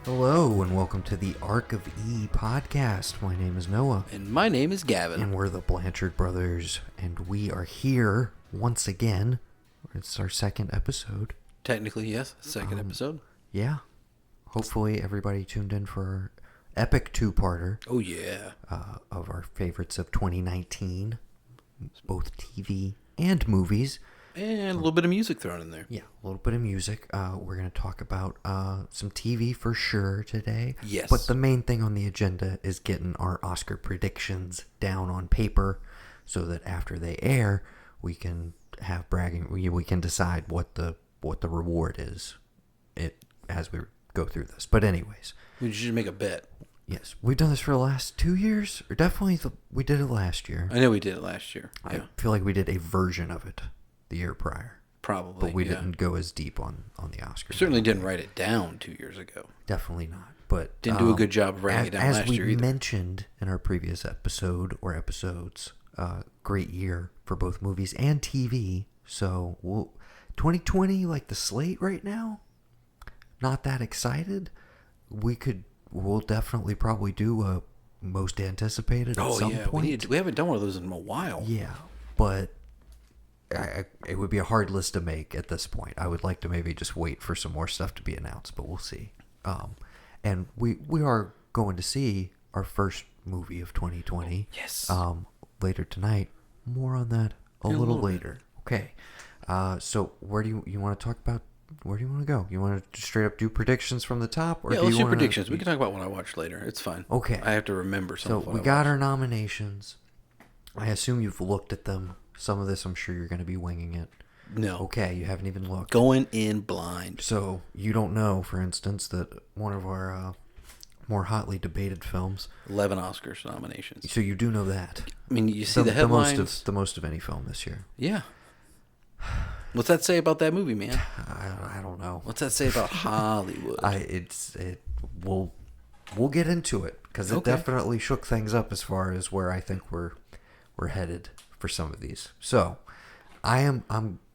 Hello and welcome to the ARK of E Podcast. My name is Noah. And my name is Gavin. And we're the Blanchard brothers. And we are here once again. It's our second episode. Technically, yes. Second episode. Yeah. Hopefully everybody tuned in for our epic two-parter. Oh, yeah. Of our favorites of 2019. Both TV and movies. And a little bit of music thrown in there. Yeah, a little bit of music. We're going to talk about some TV for sure today. Yes. But the main thing on the agenda is getting our Oscar predictions down on paper so that after they air, we can have bragging. We can decide what the reward is as we go through this. But anyways. We should make a bet. Yes. We've done this for the last 2 years. Or definitely we did it last year. I know we did it last year. Yeah. I feel like we did a version of it the year prior. Probably, but we didn't go as deep on the Oscars. Certainly didn't write it down 2 years ago. Definitely not. But didn't do a good job of writing it down last year either. As we mentioned in our previous episode or episodes, great year for both movies and TV. So 2020, like the slate right now, not that excited. We'll definitely probably do a most anticipated at some point. We haven't done one of those in a while. Yeah, but it would be a hard list to make at this point. I would like to maybe just wait for some more stuff to be announced, but we'll see. And we are going to see our first movie of 2020. Yes. Later tonight. More on that a little later. Okay. So where do you want to talk about? Where do you want to go? You want to straight up do predictions from the top? Or let's do predictions. We can talk about what I watched later. It's fine. Okay. I have to remember some of what we got our nominations. I assume you've looked at them. Some of this, I'm sure you're going to be winging it. No. Okay, you haven't even looked. Going in blind. So you don't know, for instance, that one of our more hotly debated films, 11 Oscars nominations. So you do know that. I mean, you see the headlines. The most of any film this year. Yeah. What's that say about that movie, man? I don't know. What's that say about Hollywood? We'll get into it because it definitely shook things up as far as where I think we're headed for some of these. So I'm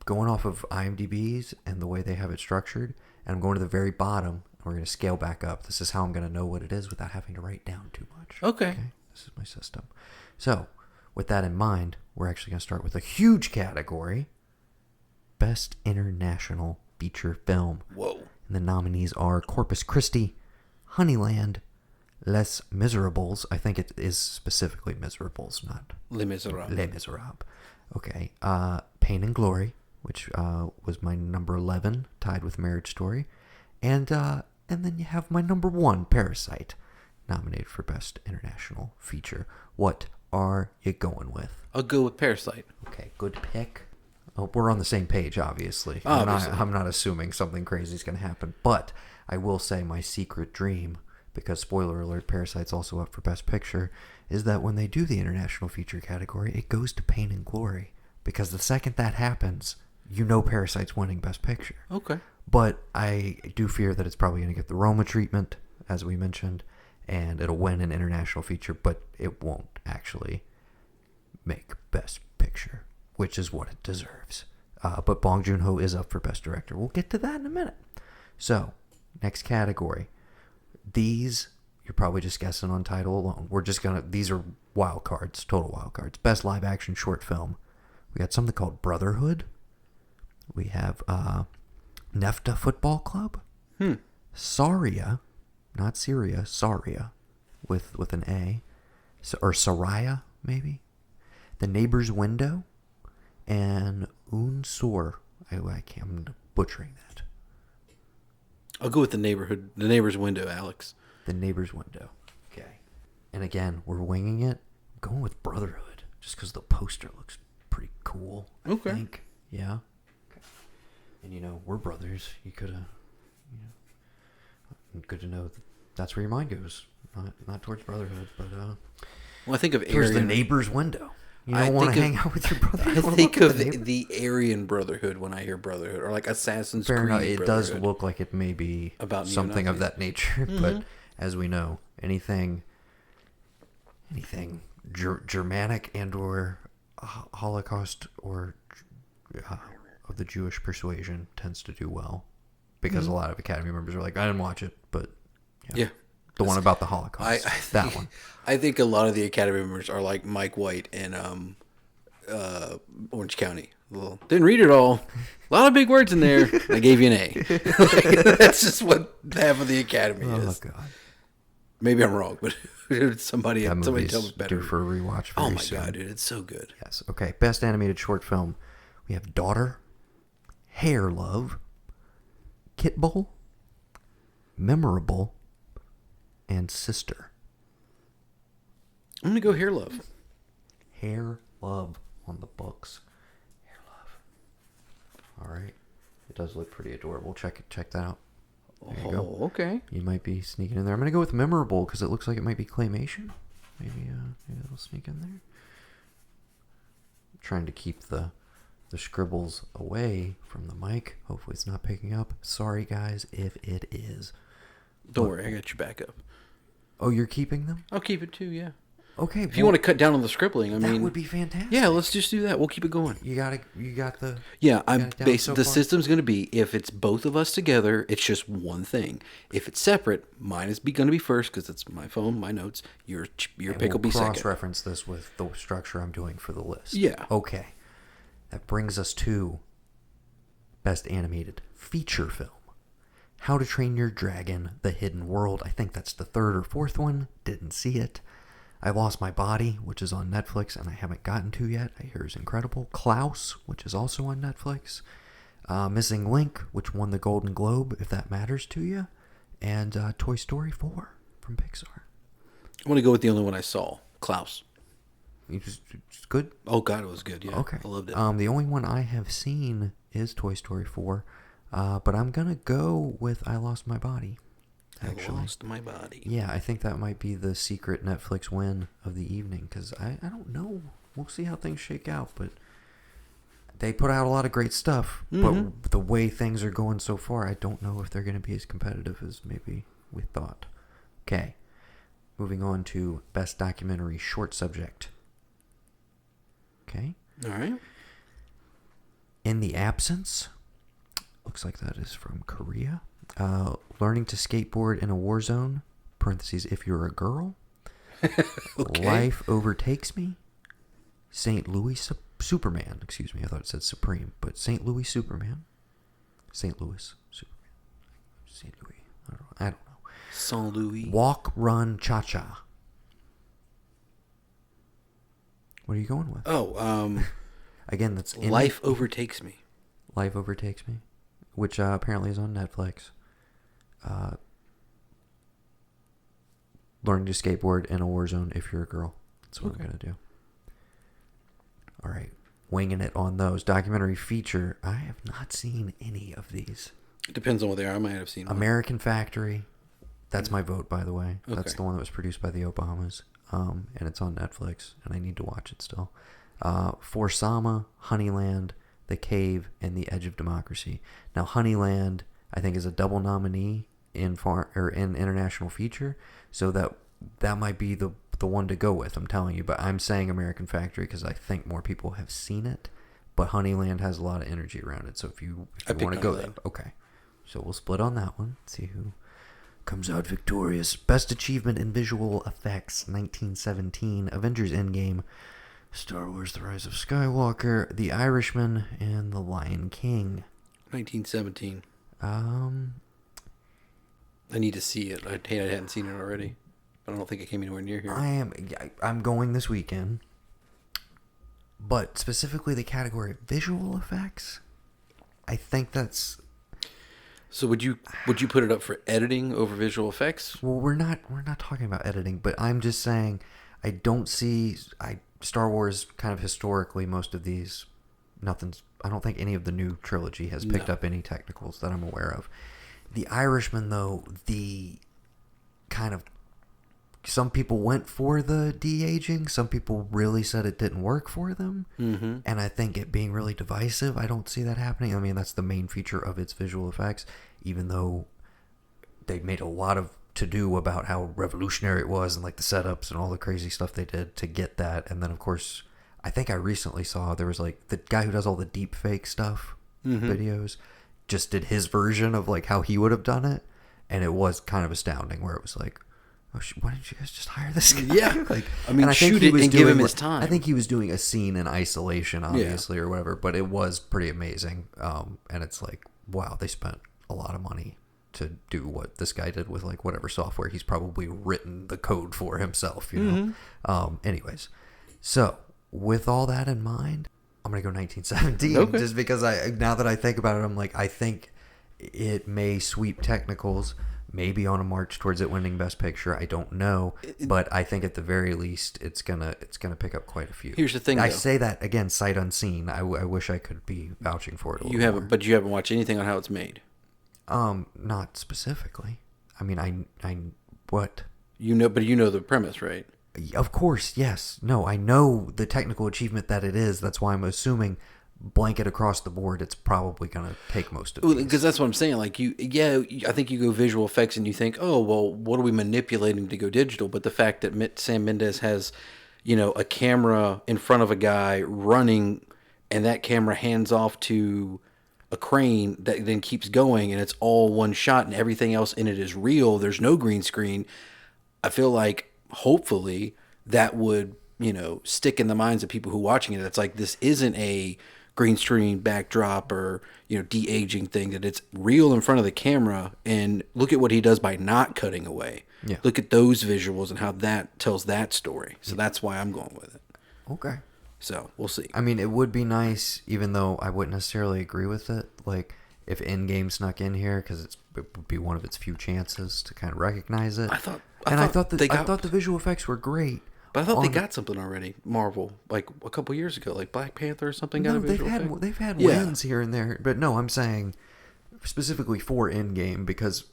going off of IMDb's and the way they have it structured, and I'm going to the very bottom. And we're going to scale back up. This is how I'm going to know what it is without having to write down too much. Okay. This is my system. So with that in mind, we're actually going to start with a huge category. Best International Feature Film. Whoa. And the nominees are Corpus Christi, Honeyland, Les Miserables. I think it is specifically Miserables, not Les Miserables. Les Miserables. Okay. Pain and Glory, which was my number 11, tied with Marriage Story. And then you have my number 1, Parasite, nominated for Best International Feature. What are you going with? I'll go with Parasite. Okay, good pick. Oh, we're on the same page, obviously. Obviously. I'm not assuming something crazy is going to happen. But I will say my secret dream, because spoiler alert, Parasite's also up for Best Picture, is that when they do the International Feature category, it goes to Pain and Glory. Because the second that happens, you know Parasite's winning Best Picture. Okay. But I do fear that it's probably going to get the Roma treatment, as we mentioned, and it'll win an International Feature, but it won't actually make Best Picture, which is what it deserves. But Bong Joon-ho is up for Best Director. We'll get to that in a minute. So, next category. These, you're probably just guessing on title alone. These are wild cards, total wild cards. Best Live Action Short Film. We got something called Brotherhood. We have Nefta Football Club. Saria, not Syria, Saria, with an A. Or Saraya, maybe. The Neighbor's Window. And Unsur. I'm butchering that. I'll go with the neighbor's window, Alex. The Neighbor's Window. Okay. And again, we're winging it. I'm going with Brotherhood, just because the poster looks pretty cool. I think. Yeah. Okay. And we're brothers. You could have. Good to know that's where your mind goes. Not towards Brotherhood, but well, I think of towards the Neighbor's Window. You don't want to hang out with your brother. I think of the Aryan Brotherhood when I hear Brotherhood, or like Assassin's Creed. Enough. It does look like it may be about something of that nature, but as we know, anything Germanic and or Holocaust or of the Jewish persuasion tends to do well, because a lot of Academy members are like, I didn't watch it, but Yeah. The one about the Holocaust. That one. I think a lot of the Academy members are like Mike White in Orange County. Well, didn't read it all. A lot of big words in there. I gave you an A. That's just what half of the Academy is. Oh, God. Maybe I'm wrong, but somebody tell me better. Due for a rewatch very soon. God, dude, it's so good. Yes. Okay. Best animated short film. We have Daughter, Hair Love, Kit Bowl, Memorable, and Sister. I'm gonna go Hair Love. Hair Love on the books. Hair Love. All right. It does look pretty adorable. Check that out. There you go. Okay. You might be sneaking in there. I'm gonna go with Memorable because it looks like it might be claymation. Maybe it'll sneak in there. I'm trying to keep the scribbles away from the mic. Hopefully it's not picking up. Sorry guys if it is. Don't worry, I got your backup. Oh, you're keeping them? I'll keep it too, yeah. Okay. If you want to cut down on the scribbling, that would be fantastic. Yeah, let's just do that. We'll keep it going. You got the. Yeah, the system's going to be if it's both of us together, it's just one thing. If it's separate, mine is going to be first because it's my phone, my notes. Your pick will be second. Cross-reference this with the structure I'm doing for the list. Yeah. Okay. That brings us to Best Animated Feature Film. How to Train Your Dragon: The Hidden World. I think that's the third or fourth one. Didn't see it. I Lost My Body, which is on Netflix and I haven't gotten to yet. I hear is incredible. Klaus, which is also on Netflix. Missing Link, which won the Golden Globe, if that matters to you. And Toy Story 4 from Pixar. I want to go with the only one I saw, Klaus. It's good? Oh, God, it was good, yeah. Okay. I loved it. The only one I have seen is Toy Story 4. But I'm going to go with I Lost My Body. Actually. I Lost My Body. Yeah, I think that might be the secret Netflix win of the evening, because I don't know. We'll see how things shake out, but they put out a lot of great stuff. But the way things are going so far, I don't know if they're going to be as competitive as maybe we thought. Okay, moving on to Best Documentary Short Subject. Okay. All right. In the Absence, looks like that is from Korea. Learning to Skateboard in a War Zone, parentheses, if you're a girl. Okay. Life Overtakes Me. St. Louis Superman, excuse me, I thought it said Supreme, but St. Louis Superman. St. Louis Superman. St. Louis, I don't know. St. Louis. Walk, Run, Cha-Cha. What are you going with? Oh, again, that's Life Overtakes Me. Life Overtakes Me, which apparently is on Netflix. Learning to skateboard in a war zone if you're a girl. That's what I'm going to do. All right. Winging it on those. Documentary feature. I have not seen any of these. It depends on what they are. I might have seen one. American Factory. That's my vote, by the way. Okay. That's the one that was produced by the Obamas. And it's on Netflix, and I need to watch it still. For Sama, Honeyland, The Cave, and The Edge of Democracy. Now, Honeyland, I think, is a double nominee in international feature, so that might be the one to go with. I'm telling you, but I'm saying American Factory because I think more people have seen it. But Honeyland has a lot of energy around it, so if you want to go there, okay. So we'll split on that one. See who comes out victorious. Best Achievement in Visual Effects, 1917, Avengers Endgame, Star Wars: The Rise of Skywalker, The Irishman, and The Lion King. 1917. I need to see it. I hadn't seen it already. But I don't think it came anywhere near here. I'm going this weekend. But specifically the category of visual effects, I think that's... So would you put it up for editing over visual effects? Well, we're not talking about editing, but I'm just saying I don't see Star Wars kind of historically, most of these, I don't think any of the new trilogy has picked up any technicals that I'm aware of. The Irishman, though, the kind of, some people went for the de-aging. Some people really said it didn't work for them. Mm-hmm. And I think it being really divisive, I don't see that happening. I mean, that's the main feature of its visual effects, even though they made a lot of to-do about how revolutionary it was and like the setups and all the crazy stuff they did to get that. And then, of course, I think I recently saw there was like the guy who does all the deep fake stuff videos just did his version of like how he would have done it. And it was kind of astounding where it was like, oh, why didn't you guys just hire this guy? Yeah. Like, I mean, and shoot it and give him his time. I think he was doing a scene in isolation, obviously, or whatever, but it was pretty amazing. And it's like, wow, they spent a lot of money to do what this guy did with like whatever software he's probably written the code for himself, you know? Anyways, so with all that in mind, I'm going to go 1917 just because now that I think about it, I'm like, I think it may sweep technicals, maybe on a march towards it winning Best Picture. I don't know, but I think at the very least it's gonna pick up quite a few. Here's the thing, I though. say that again, sight unseen. I wish I could be vouching for it. You haven't, but you haven't watched anything on how it's made. Not specifically. I mean, I what you know, but you know the premise, right? Of course, yes. No, I know the technical achievement that it is. That's why I'm assuming blanket across the board, it's probably going to take most of it. Because that's what I'm saying. Like I think you go visual effects and you think, oh, well, what are we manipulating to go digital? But the fact that Sam Mendes has, a camera in front of a guy running, and that camera hands off to a crane that then keeps going, and it's all one shot, and everything else in it is real. There's no green screen. I feel like hopefully that would, stick in the minds of people who are watching it. It's like, this isn't a green screen backdrop or, de-aging thing, that it's real in front of the camera. And look at what he does by not cutting away. Yeah. Look at those visuals and how that tells that story. So that's why I'm going with it. Okay. So we'll see. I mean, it would be nice, even though I wouldn't necessarily agree with it, like if Endgame snuck in here, because it would be one of its few chances to kind of recognize it. I thought the visual effects were great. But I thought they got something already. Marvel, like a couple years ago, like Black Panther or something. Got a visual effect. They've had wins here and there, but no, I'm saying specifically for Endgame, because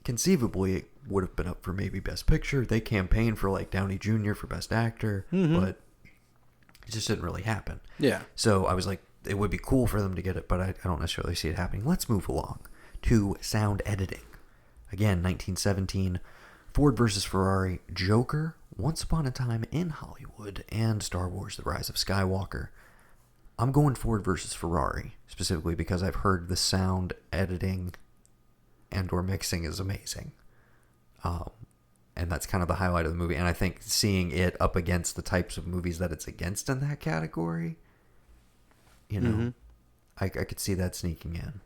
conceivably it would have been up for maybe Best Picture. They campaigned for like Downey Jr. for Best Actor, but it just didn't really happen. Yeah. So I was like, it would be cool for them to get it, but I don't necessarily see it happening. Let's move along to sound editing. Again, 1917, Ford versus Ferrari, Joker, Once Upon a Time in Hollywood, and Star Wars: The Rise of Skywalker. I'm going Ford versus Ferrari, specifically because I've heard the sound editing and or mixing is amazing. And that's kind of the highlight of the movie. And I think seeing it up against the types of movies that it's against in that category, I could see that sneaking in.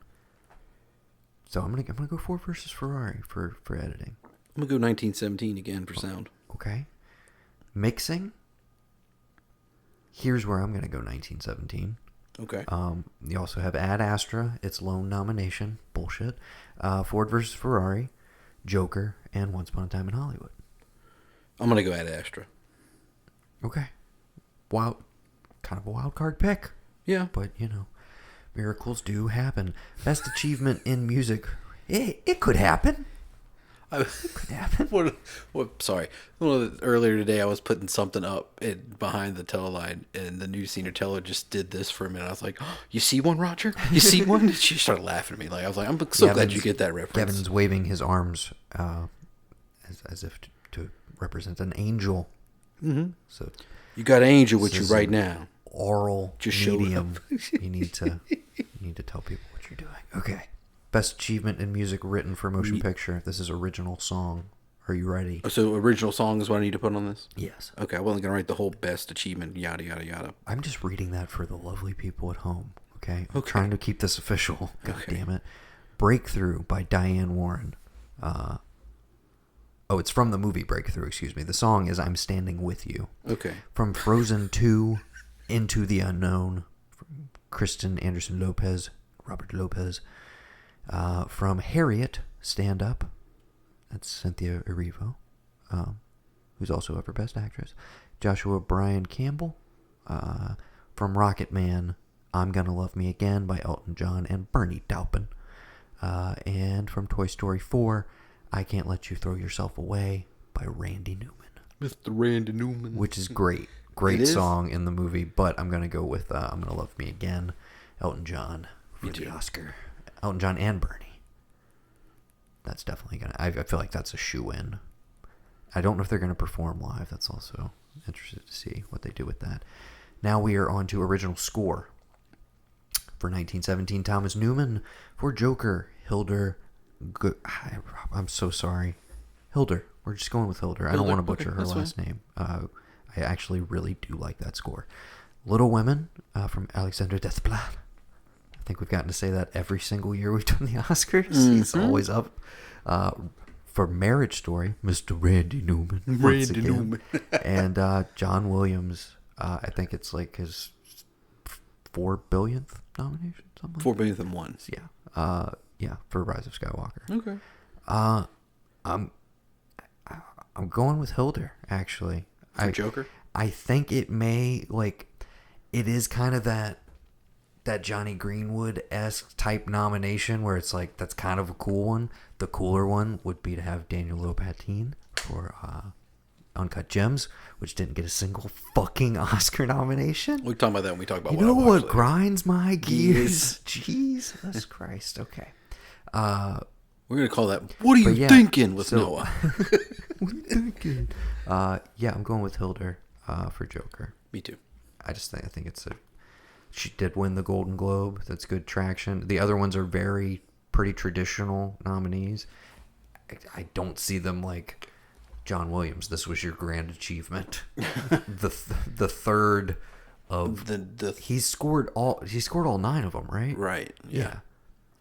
So I'm gonna go Ford versus Ferrari for editing. I'm gonna go 1917 again for sound. Okay. Mixing. Here's where I'm gonna go 1917. Okay. You also have Ad Astra, its lone nomination. Bullshit. Ford versus Ferrari, Joker, and Once Upon a Time in Hollywood. I'm gonna go Ad Astra. Okay. Kind of a wild card pick. Yeah. But miracles do happen. Best achievement in music. It could happen. It could happen. Sorry. Earlier today, I was putting something up behind the teleline, and the news senior teller just did this for a minute. I was like, oh, "You see one, Roger? You see one?" And she started laughing at me. Like I was like, "I'm so glad you get that reference." Gavin's waving his arms as if to represent an angel. Mm-hmm. So you got an angel with you right now. Oral just medium. You need to tell people what you're doing. Okay. Best achievement in music written for motion picture. This is original song. Are you ready? So original song is what I need to put on this? Yes. Okay, I wasn't going to write the whole best achievement, yada, yada, yada. I'm just reading that for the lovely people at home, okay? I'm trying to keep this official. God damn it. Breakthrough by Diane Warren. It's from the movie Breakthrough, excuse me. The song is I'm Standing With You. Okay. From Frozen 2, Into the Unknown, from Kristen Anderson Lopez, Robert Lopez. From Harriet, Stand Up. That's Cynthia Erivo, who's up for Best Actress. Joshua Brian Campbell. From Rocket Man, I'm Gonna Love Me Again by Elton John and Bernie Taupin. And from Toy Story 4, I Can't Let You Throw Yourself Away by Randy Newman. Mr. Randy Newman. Which is great. Great song in the movie, but I'm going to go with I'm Gonna Love Me Again, Elton John for the Oscar. Elton John and Bernie. That's definitely going to... I feel like that's a shoe-in. I don't know if they're going to perform live. That's also interested to see what they do with that. Now we are on to original score. For 1917, Thomas Newman. For Joker, Hildur good. I'm so sorry. Hilder. We're just going with Hilder. I don't want to butcher her last name. I actually really do like that score. Little Women from Alexander Desplat. I think we've gotten to say that every single year we've done the Oscars. Mm-hmm. He's always up. For Marriage Story, Mr. Randy Newman. Randy Newman. And John Williams, I think it's like his 4 billionth nomination. Something 4 billionth and one. Yeah. Yeah, for Rise of Skywalker. Okay. I'm going with Hilder, actually. For Joker? I think it may, like, it is kind of that Johnny Greenwood-esque type nomination where it's like, that's kind of a cool one. The cooler one would be to have Daniel Lopatin for Uncut Gems, which didn't get a single fucking Oscar nomination. We talk about that when we talk about you know what grinds my gears? Jesus Christ. Okay. We're going to call that, what are you thinking with Noah? What are you thinking? Yeah, I'm going with Hilder for Joker. Me too. I think it's she did win the Golden Globe. That's good traction. The other ones are pretty traditional nominees. I don't see them like John Williams. This was your grand achievement. the third of he scored all 9 of them, right? Right. Yeah.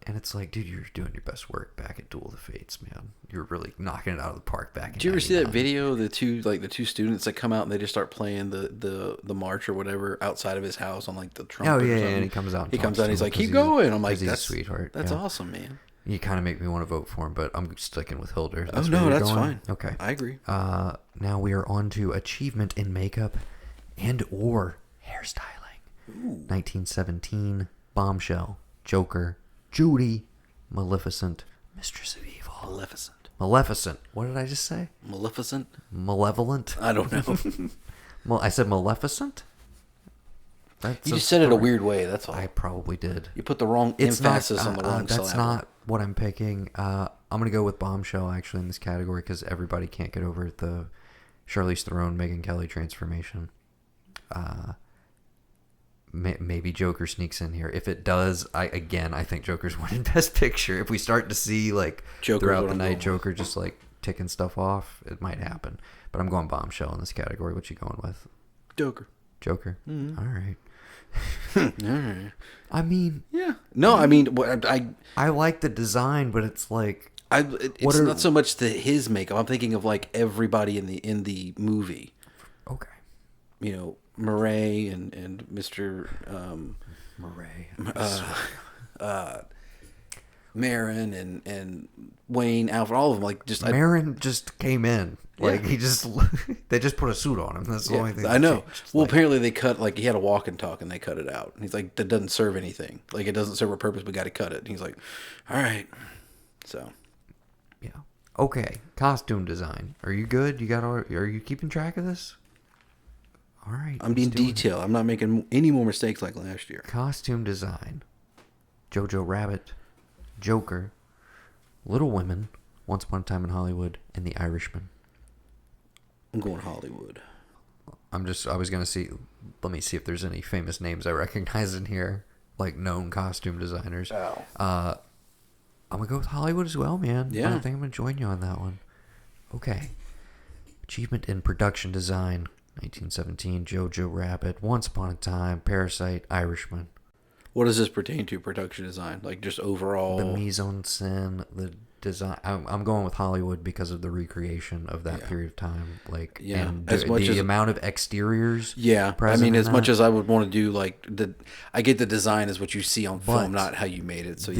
And it's like, dude, you're doing your best work back at Duel of the Fates, man. You're really knocking it out of the park back in Did you ever see that video of the two students that come out and they just start playing the march or whatever outside of his house on like the trumpet? Oh yeah, and he comes out. And he's like, keep going. I'm like, that's a sweetheart. That's awesome, man. You kind of make me want to vote for him, but I'm sticking with Hilder. That's fine. Okay, I agree. Now we are on to achievement in makeup and/or hairstyling. Ooh. 1917, Bombshell, Joker, Judy, Maleficent, Mistress of Evil. Maleficent. What did I just say? Maleficent? Malevolent? I don't know. Well, I said Maleficent? You just said it a weird way, that's all. I probably did. You put the wrong emphasis on the wrong syllable. That's not what I'm picking. I'm going to go with Bombshell, actually, in this category, because everybody can't get over the Charlize Theron, Megyn Kelly transformation. Maybe Joker sneaks in here. If it does, I think Joker's winning Best Picture. If we start to see like throughout the night Joker just like ticking stuff off, it might happen. But I'm going Bombshell in this category. What you going with? Joker. Mm-hmm. All right. All right. I mean, yeah. No, I mean, I like the design, but it's like it's not so much his makeup. I'm thinking of like everybody in the movie. Okay. You know, Murray and Mr. Murray. Marin and Wayne, Alfred, all of them. Like just Marin just came in. Like they just put a suit on him. That's the only thing. I know. Well, apparently they cut he had a walk and talk and they cut it out. And he's like, that doesn't serve anything. Like it doesn't serve a purpose. We got to cut it. And he's like, all right. So. Yeah. Okay. Costume design. Are you good? Are you keeping track of this? All right. I'm being detailed. I'm not making any more mistakes like last year. Costume design. Jojo Rabbit, Joker, Little Women, Once Upon a Time in Hollywood, and The Irishman. I'm going Hollywood. I was going to see, let me see if there's any famous names I recognize in here, like known costume designers. Oh. I'm going to go with Hollywood as well, man. Yeah. I think I'm going to join you on that one. Okay. Achievement in production design. 1917, Jojo Rabbit, Once Upon a Time, Parasite, Irishman. What does this pertain to, production design? Like just overall? The mise-en-scène, the design. I'm going with Hollywood because of the recreation of that period of time. Like, and the amount of exteriors. Yeah, I mean, as much as I would want to do, like, I get the design is what you see on film, not how you made it. So,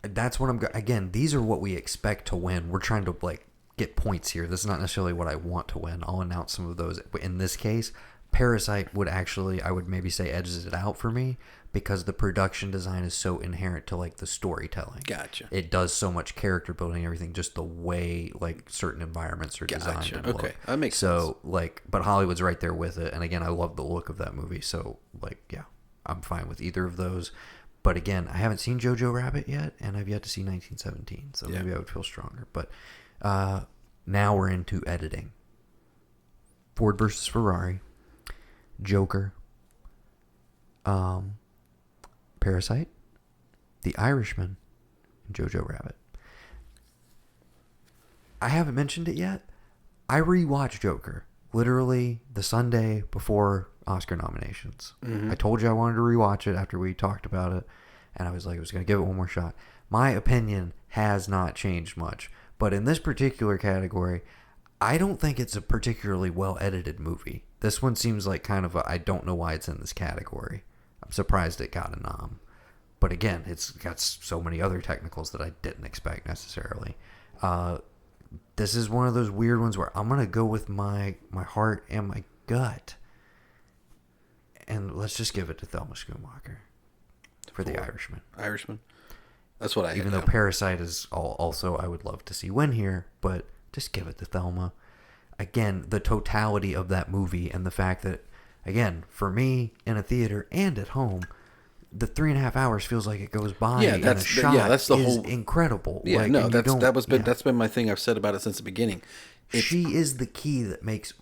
that's what again, these are what we expect to win. We're trying to, like, get points here. This is not necessarily what I want to win. I'll announce some of those. But in this case, Parasite would actually, I would maybe say, edges it out for me because the production design is so inherent to like the storytelling. Gotcha. It does so much character building and everything, just the way like certain environments are designed. And okay, that makes sense. So like, but Hollywood's right there with it. And again, I love the look of that movie. So like, yeah, I'm fine with either of those. But again, I haven't seen Jojo Rabbit yet, and I've yet to see 1917. So maybe I would feel stronger. But now we're into editing. Ford versus Ferrari, Joker, Parasite, The Irishman, and Jojo Rabbit. I haven't mentioned it yet. I rewatched Joker literally the Sunday before Oscar nominations. Mm-hmm. I told you I wanted to rewatch it after we talked about it, and I was like, I was going to give it one more shot. My opinion has not changed much, but in this particular category, I don't think it's a particularly well-edited movie. This one seems like kind of a, I don't know why it's in this category. I'm surprised it got a nom. But again, it's got so many other technicals that I didn't expect necessarily. This is one of those weird ones where I'm going to go with my heart and my gut. And let's just give it to Thelma Schoonmaker for The Irishman. Irishman? That's what I Even though Parasite is also, I would love to see win here, but just give it to Thelma. Again, the totality of that movie and the fact that, again, for me, in a theater and at home, the 3.5 hours feels like it goes by. Yeah, that's the is whole incredible. Yeah, like, no, that's been my thing. I've said about it since the beginning. She is the key that makes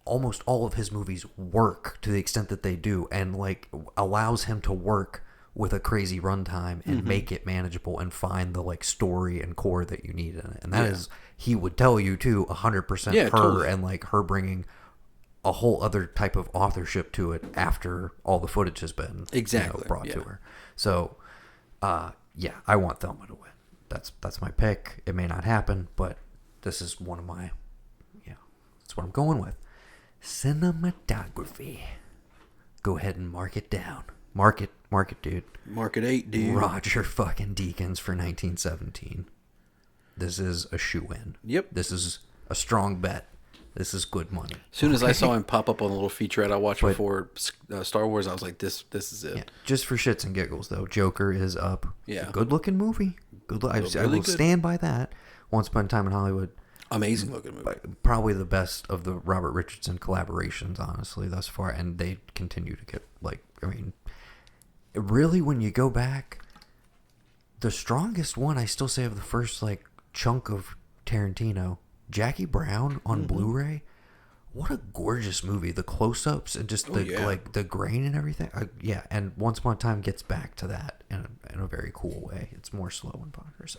almost all of his movies work to the extent that they do, and like allows him to work with a crazy runtime and make it manageable and find the like story and core that you need in it. And that is, he would tell you too, 100% her, totally. And like her bringing a whole other type of authorship to it after all the footage has been brought to her. So, I want Thelma to win. That's my pick. It may not happen, but this is one of my, that's what I'm going with. Cinematography. Go ahead and mark it down. Mark it, dude. Mark it 8, dude. Roger fucking Deakins for 1917. This is a shoe-in. Yep. This is a strong bet. This is good money. As soon as I saw him pop up on the little featurette I watched before Star Wars, I was like, this is it. Yeah, just for shits and giggles, though, Joker is up. Yeah. Good-looking movie. I will stand by that. Once Upon a Time in Hollywood. Amazing looking movie. Probably the best of the Robert Richardson collaborations, honestly, thus far. And they continue to get, really, when you go back, the strongest one, I still say, of the first, chunk of Tarantino, Jackie Brown on Blu-ray. What a gorgeous movie. The close-ups and just the grain and everything. And Once Upon a Time gets back to that in a very cool way. It's more slow and bonkers.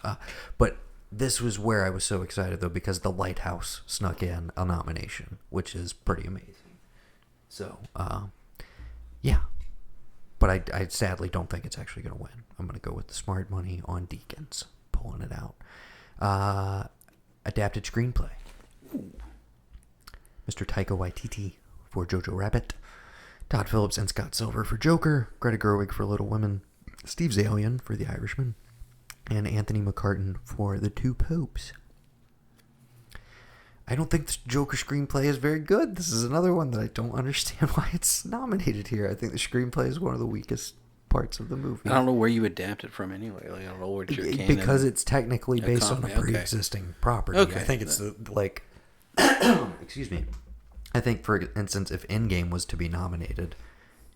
But this was where I was so excited, though, because The Lighthouse snuck in a nomination, which is pretty amazing. So, But I sadly don't think it's actually going to win. I'm going to go with the smart money on Deakins, pulling it out. Adapted screenplay. Ooh. Mr. Taika Waititi for Jojo Rabbit. Todd Phillips and Scott Silver for Joker. Greta Gerwig for Little Women. Steve Zalian for The Irishman. And Anthony McCartan for The Two Popes. I don't think the Joker screenplay is very good. This is another one that I don't understand why it's nominated here. I think the screenplay is one of the weakest parts of the movie. I don't know where you adapt it from anyway. I don't know where it's your canon. Because it's technically based on a pre-existing property. Okay. I think it's excuse me. I think, for instance, if Endgame was to be nominated,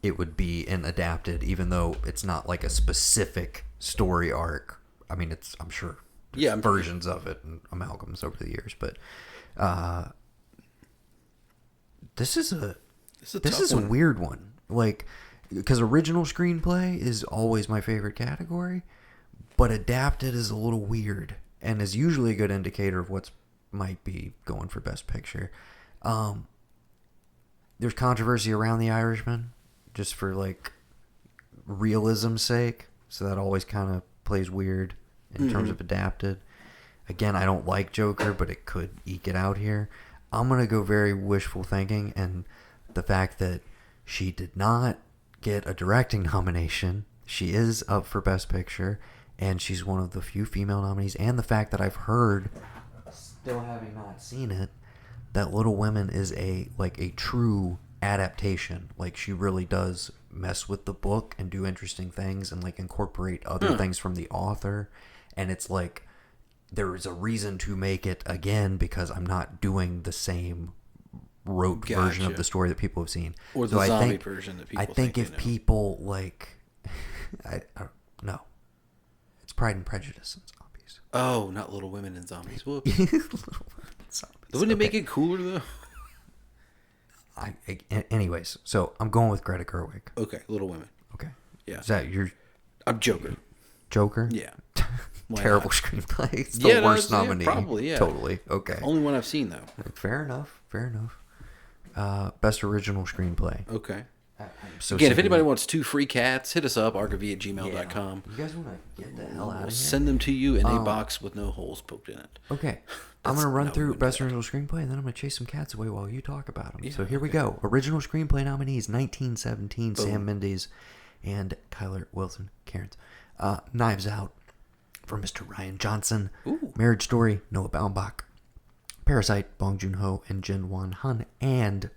it would be an adapted, even though it's not like a specific story arc. I mean, I'm sure versions of it and amalgams over the years, but this is a weird one. Because original screenplay is always my favorite category, but adapted is a little weird and is usually a good indicator of what's might be going for Best Picture. There's controversy around The Irishman, just for realism's sake, so that always kind of plays weird in terms of adapted. Again, I don't like Joker, but it could eke it out here. I'm gonna go very wishful thinking, and the fact that she did not get a directing nomination. She is up for Best Picture, and she's one of the few female nominees. And the fact that I've heard, still having not seen it, that Little Women is a true adaptation. She really does mess with the book and do interesting things and incorporate other things from the author. And it's there is a reason to make it again because I'm not doing the same rote version of the story that people have seen, or the zombie version that people. I think if people I don't know, it's Pride and Prejudice and zombies. Oh, not Little Women and Zombies. Whoops. Little Women and Zombies. Wouldn't it make it cooler though? Anyways, so I'm going with Greta Gerwig. Okay, Little Women. Okay. Yeah. Is that your? I'm Joker. Joker? Yeah. Terrible screenplay. It's the worst nominee. Probably, yeah. Totally. Okay. Only one I've seen, though. Fair enough. Best original screenplay. Okay. So Again, if anybody wants 2 free cats, hit us up, arkofe@gmail.com. You guys want to get the hell out of here? Send them to you in a box with no holes poked in it. Okay. I'm going to run through Best Original Screenplay, and then I'm going to chase some cats away while you talk about them. Yeah, so here we go. Original Screenplay nominees, 1917, Boom. Sam Mendes and Kyler Wilson Cairns. Knives Out for Mr. Ryan Johnson. Ooh. Marriage Story, Noah Baumbach. Parasite, Bong Joon-ho and Jin Won-hun. And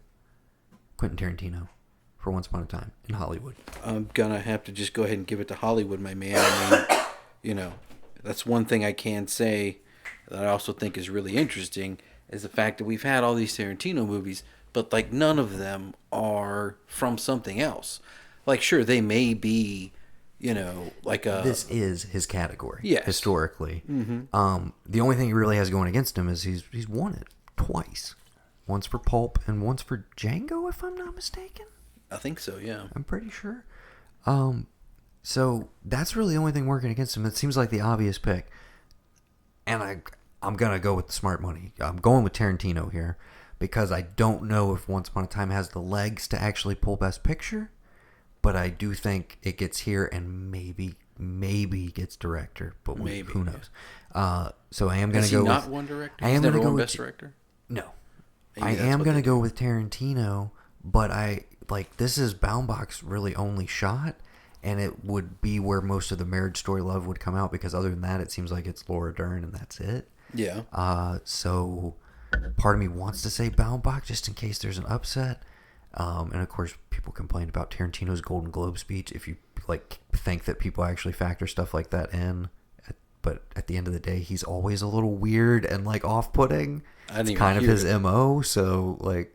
Quentin Tarantino for Once Upon a Time in Hollywood. I'm going to have to just go ahead and give it to Hollywood, my man. I mean, that's one thing I can say that I also think is really interesting is the fact that we've had all these Tarantino movies, but like none of them are from something else. Like, sure, they may be, like a... This is his category, yes. Historically. Mm-hmm. The only thing he really has going against him is he's won it twice. Once for Pulp and once for Django, if I'm not mistaken. I think so, yeah. I'm pretty sure. So that's really the only thing working against him. It seems like the obvious pick. And I'm going to go with the smart money. I'm going with Tarantino here because I don't know if Once Upon a Time has the legs to actually pull Best Picture, but I do think it gets here and maybe gets director, but maybe, who knows. So I am going to go with... Has with... he not won director? I am He's never won go Best Director? No. I am going to go with Tarantino, but this is Baumbach's really only shot, and it would be where most of the Marriage Story love would come out, because other than that, it seems like it's Laura Dern, and that's it. Yeah. So part of me wants to say Baumbach, just in case there's an upset. And of course, people complain about Tarantino's Golden Globe speech. If you think that people actually factor stuff like that in, but at the end of the day, he's always a little weird and off-putting. It's kind of his MO. So I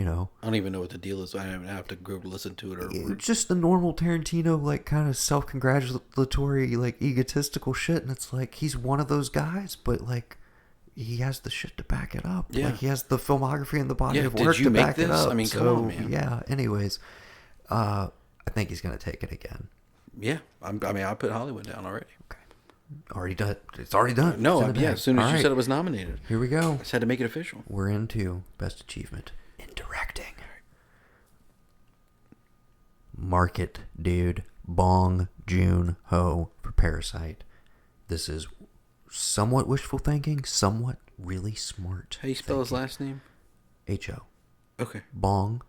don't even know what the deal is. I have to go listen to it. Or just the normal Tarantino, kind of self-congratulatory, egotistical shit. And it's he's one of those guys, but he has the shit to back it up. Yeah. He has the filmography and the body of work to back it up. I mean, so, come on, man. Yeah. Anyways, I think he's going to take it again. Yeah. I put Hollywood down already. Okay. Already done. It's already done. No, as soon as you said it was nominated. Here we go. I just had to make it official. We're into Best Achievement in Directing. Mark it, dude. Bong Joon-ho for Parasite. This is somewhat wishful thinking, somewhat really smart. How you spell his last name? H-O. Okay. Bong.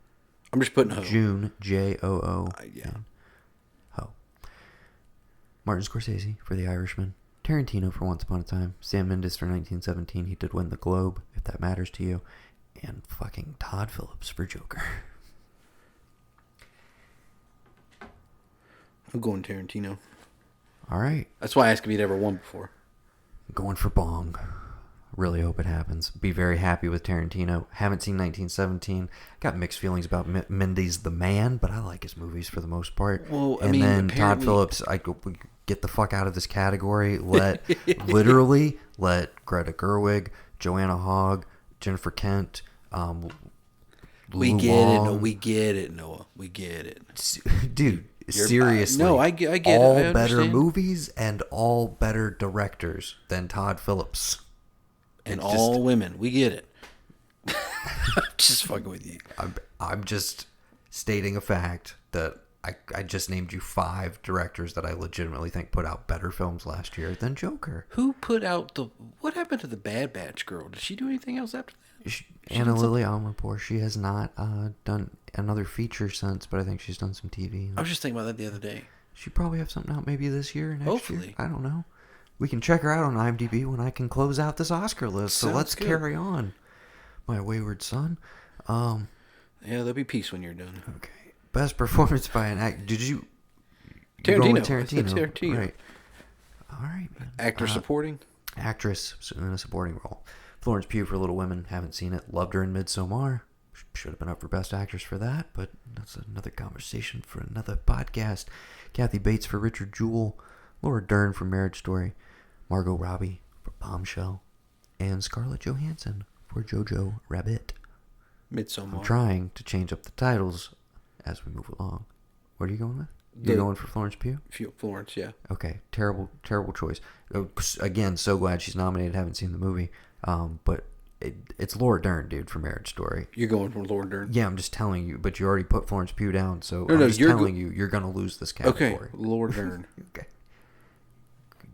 I'm just putting Ho. Joon, J-O-O. Yeah. Ho. Martin Scorsese for The Irishman. Tarantino for Once Upon a Time. Sam Mendes for 1917. He did win the Globe, if that matters to you. And fucking Todd Phillips for Joker. I'm going Tarantino. All right. That's why I asked if he'd ever won before. Going for Bong. Really hope it happens. Be very happy with Tarantino. Haven't seen 1917. Got mixed feelings about Mendes the man, but I like his movies for the most part. Well, then Todd Phillips, get the fuck out of this category. Let Greta Gerwig, Joanna Hogg, Jennifer Kent, we get it, Noah. We get it. Dude, seriously. No, I get it. All better movies and all better directors than Todd Phillips. And all women. We get it. I'm just fucking with you. I'm just stating a fact that I just named you 5 directors that I legitimately think put out better films last year than Joker. Who put out what happened to the Bad Batch girl? Did she do anything else after that? Anna Lily Amarpour. She has not done another feature since, but I think she's done some TV. I was just thinking about that the other day. She probably have something out maybe this year or next Hopefully. year. I don't know. We can check her out on IMDb when I can close out this Oscar list. So let's carry on, my wayward son. Yeah, there'll be peace when you're done. Okay. Best performance by an actor. Did you? Tarantino. Tarantino. Right. All right, man. Actor supporting? Actress in a supporting role. Florence Pugh for Little Women. Haven't seen it. Loved her in Midsommar. Should have been up for Best Actress for that, but that's another conversation for another podcast. Kathy Bates for Richard Jewell. Laura Dern for Marriage Story. Margot Robbie for Bombshell. And Scarlett Johansson for Jojo Rabbit. Midsommar. I'm trying to change up the titles as we move along. What are you going with? You're going for Florence Pugh? Florence, yeah. Okay, terrible choice. Again, so glad she's nominated. Haven't seen the movie, but it's Laura Dern, dude, for Marriage Story. You're going for Laura Dern? Yeah, I'm just telling you. But you already put Florence Pugh down, so no, I'm just telling you, you're going to lose this category. Okay, Laura Dern. Okay.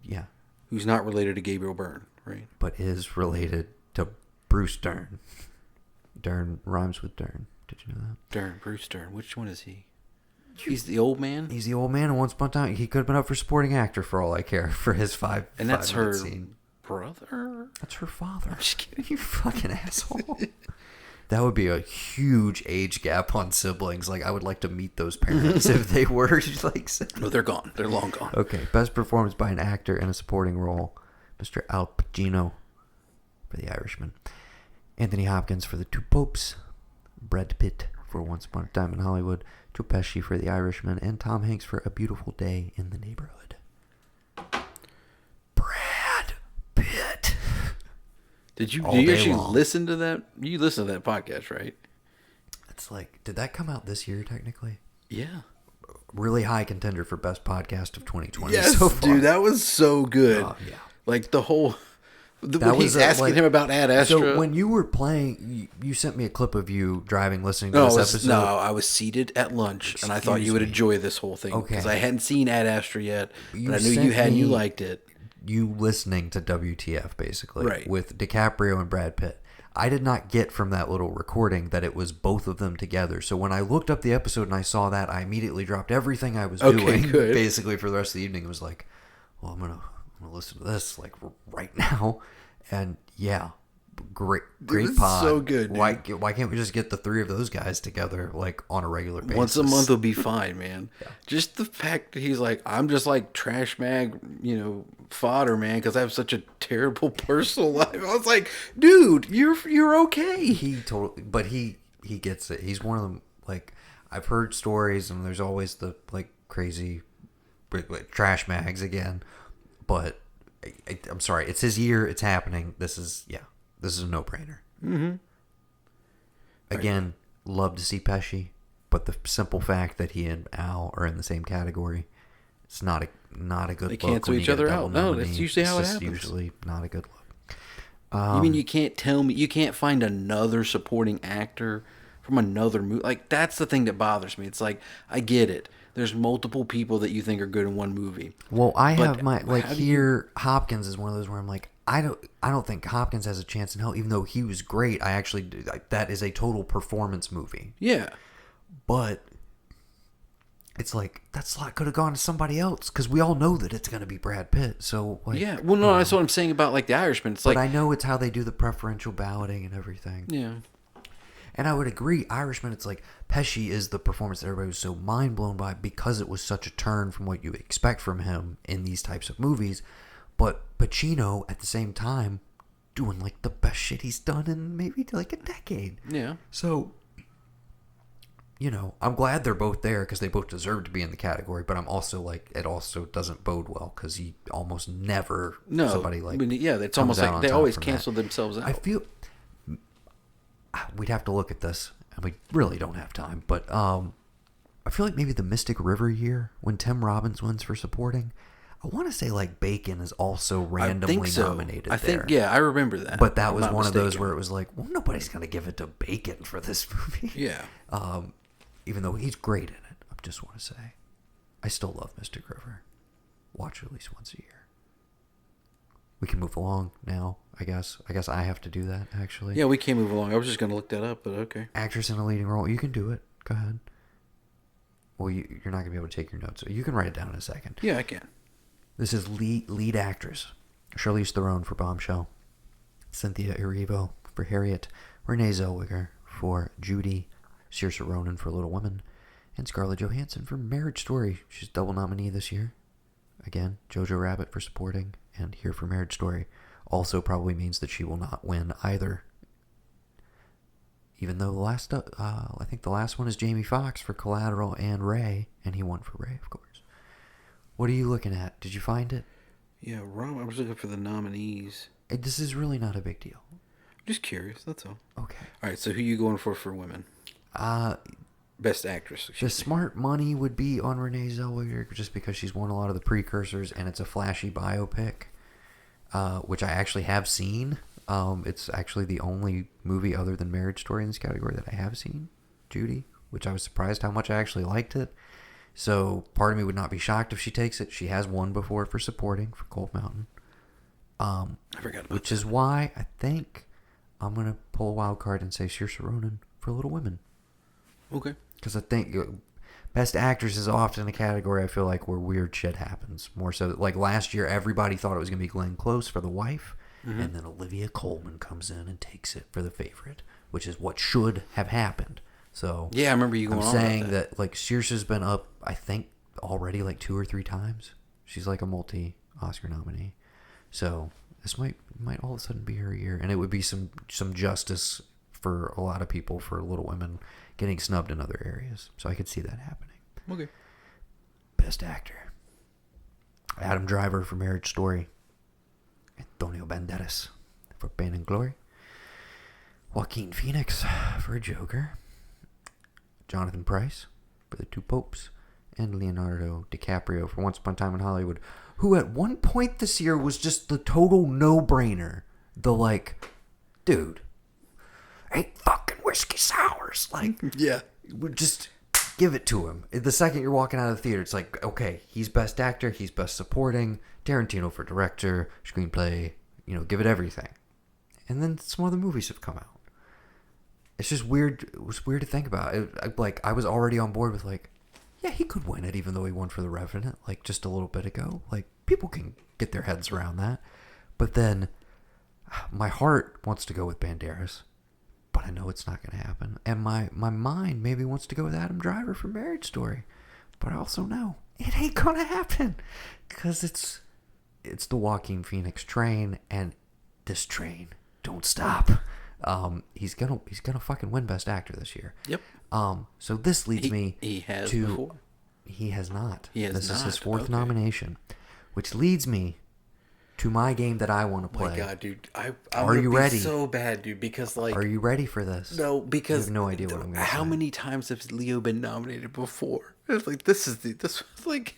Yeah. Who's not related to Gabriel Byrne, right? But is related to Bruce Dern. Dern rhymes with Dern. Did you know that? Bruce Dern. Which one is he? He's the old man? He's the old man, and once upon a time, he could have been up for supporting actor for all I care for his five. And that's her scene. Brother? That's her father. I'm just kidding. You fucking asshole. That would be a huge age gap on siblings. Like, I would like to meet those parents if they were like. No, they're gone. They're long gone. Okay, best performance by an actor in a supporting role: Mr. Al Pacino for The Irishman, Anthony Hopkins for The Two Popes, Brad Pitt for Once Upon a Time in Hollywood, Joe Pesci for The Irishman, and Tom Hanks for A Beautiful Day in the Neighborhood. Brad Pitt. Do you actually listen to that? You listen to that podcast, right? It's like, did that come out this year technically? Yeah. Really high contender for best podcast of 2020 yes, so far. Dude, that was so good. Yeah. Like the whole... That when he's asking him about Ad Astra. So when you were playing, you sent me a clip of you driving, listening to this episode. No, I was seated at lunch, and I thought you would enjoy this whole thing. Okay. Because I hadn't seen Ad Astra yet, but I knew you had and you liked it. You listening to WTF, basically, right, with DiCaprio and Brad Pitt. I did not get from that little recording that it was both of them together. So when I looked up the episode and I saw that, I immediately dropped everything I was doing, basically, for the rest of the evening. It was like, well, I'm gonna listen to this, like, right now. And yeah, great pod. So good. Dude. Why can't we just get the three of those guys together, like, on a regular basis? Once a month will be fine, man. Yeah. Just the fact that he's like, I'm just like trash mag, fodder, man, because I have such a terrible personal life. I was like, dude, you're okay. But he gets it. He's one of them. Like, I've heard stories, and there's always the like crazy like, trash mags again, but. I'm sorry. It's his year. It's happening. This is a no-brainer. Mm-hmm. Again, love to see Pesci, but the simple fact that he and Al are in the same category, it's not a good look. They cancel each other out. No, that's usually how it happens. Usually not a good look. You mean you can't tell me you can't find another supporting actor from another movie? Like, that's the thing that bothers me. It's like, I get it. There's multiple people that you think are good in one movie. Well, I have my Hopkins is one of those where I'm like, I don't think Hopkins has a chance in hell, even though he was great. I actually that is a total performance movie. Yeah, but it's like that slot could have gone to somebody else because we all know that it's going to be Brad Pitt. So like, yeah, well, no, that's what I'm saying about like The Irishman. It's but I know it's how they do the preferential balloting and everything. Yeah. And I would agree, Irishman, it's like Pesci is the performance that everybody was so mind blown by because it was such a turn from what you expect from him in these types of movies. But Pacino, at the same time, doing like the best shit he's done in maybe like a decade. Yeah. So, I'm glad they're both there because they both deserve to be in the category. But I'm also like, it also doesn't bode well because he almost never somebody like. It's almost like they always cancel themselves out. I feel. We'd have to look at this, and we really don't have time. But I feel like maybe the Mystic River year when Tim Robbins wins for supporting. I want to say like Bacon is also randomly nominated. I think I remember that. But that was one of those where it was like, well, nobody's gonna give it to Bacon for this movie. Yeah. Even though he's great in it, I just want to say, I still love Mystic River. Watch it at least once a year. We can move along now, I guess. I guess I have to do that, actually. Yeah, we can move along. I was just going to look that up, but okay. Actress in a leading role. You can do it. Go ahead. Well, you're not going to be able to take your notes. So you can write it down in a second. Yeah, I can. This is lead actress. Charlize Theron for Bombshell. Cynthia Erivo for Harriet. Renee Zellweger for Judy. Saoirse Ronan for Little Women. And Scarlett Johansson for Marriage Story. She's double nominee this year. Again, Jojo Rabbit for supporting. And here for Marriage Story also probably means that she will not win either. Even though I think the last one is Jamie Foxx for Collateral and Ray, and he won for Ray, of course. What are you looking at? Did you find it? Yeah, Rob, I was looking for the nominees. This is really not a big deal. I'm just curious, that's all. Okay. All right, so who are you going for women? Best Actress. The smart money would be on Renee Zellweger just because she's won a lot of the precursors and it's a flashy biopic, which I actually have seen. It's actually the only movie other than Marriage Story in this category that I have seen, Judy, which I was surprised how much I actually liked it. So part of me would not be shocked if she takes it. She has won before for supporting for Cold Mountain. I forgot about Which that. is why I think I'm going to pull a wild card and say Saoirse Ronan for Little Women. Okay. Because I think Best Actress is often a category I feel like where weird shit happens. More so, like last year, everybody thought it was going to be Glenn Close for The Wife. Mm-hmm. And then Olivia Colman comes in and takes it for The Favorite, which is what should have happened. So yeah, I remember you going on saying about that like Saoirse's been up, I think, already like 2 or 3 times. She's like a multi-Oscar nominee. So this might all of a sudden be her year. And it would be some justice for a lot of people for Little Women getting snubbed in other areas. So I could see that happening. Okay. Best Actor. Adam Driver for Marriage Story. Antonio Banderas for Pain and Glory. Joaquin Phoenix for Joker. Jonathan Pryce for The Two Popes. And Leonardo DiCaprio for Once Upon a Time in Hollywood, who at one point this year was just the total no-brainer. The like, dude, 8 fucking whiskey sours. Like, Yeah. just give it to him. The second you're walking out of the theater, it's like, okay, he's Best Actor, he's Best Supporting, Tarantino for Director, Screenplay, give it everything. And then some other movies have come out. It's just weird. It was weird to think about. I was already on board with like, yeah, he could win it even though he won for The Revenant like just a little bit ago. Like, people can get their heads around that. But then my heart wants to go with Banderas, but I know it's not going to happen. And my mind maybe wants to go with Adam Driver for Marriage Story, but I also know it ain't going to happen because it's the Joaquin Phoenix train, and this train don't stop. He's gonna fucking win Best Actor this year. Yep. So this leads me He has to before. He has not. He has this not. is his 4th Okay. nomination, which leads me to my game that I want to play. My God, dude, I'm Are you ready? So bad, dude, because like, Are you ready for this? no, because you have no idea what I'm going to say. How many times has Leo been nominated before? It's like this was like,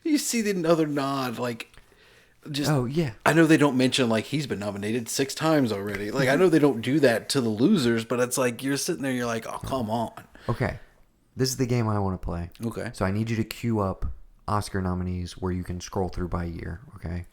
you see the other nod, like, just. Oh yeah. I know they don't mention like he's been nominated 6 times already. Like I know they don't do that to the losers, but it's like you're sitting there, you're like, oh come on. Okay. This is the game I want to play. Okay. So I need you to queue up Oscar nominees where you can scroll through by year. Okay.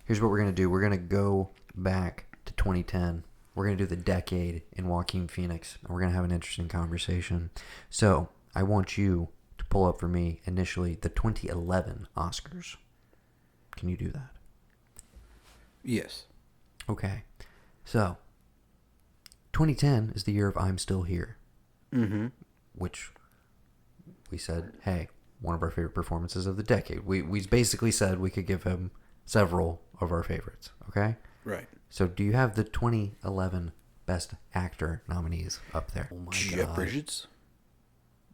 Here's what we're going to do. We're going to go back to 2010. We're going to do the decade in Joaquin Phoenix, and we're going to have an interesting conversation. So I want you to pull up for me initially the 2011 Oscars. Can you do that? Yes. Okay. So 2010 is the year of I'm Still Here. Mm-hmm. Which we said, hey, one of our favorite performances of the decade. We basically said we could give him several of our favorites, okay? Right. So do you have the 2011 Best Actor nominees up there? Oh my Jeff God. Bridges,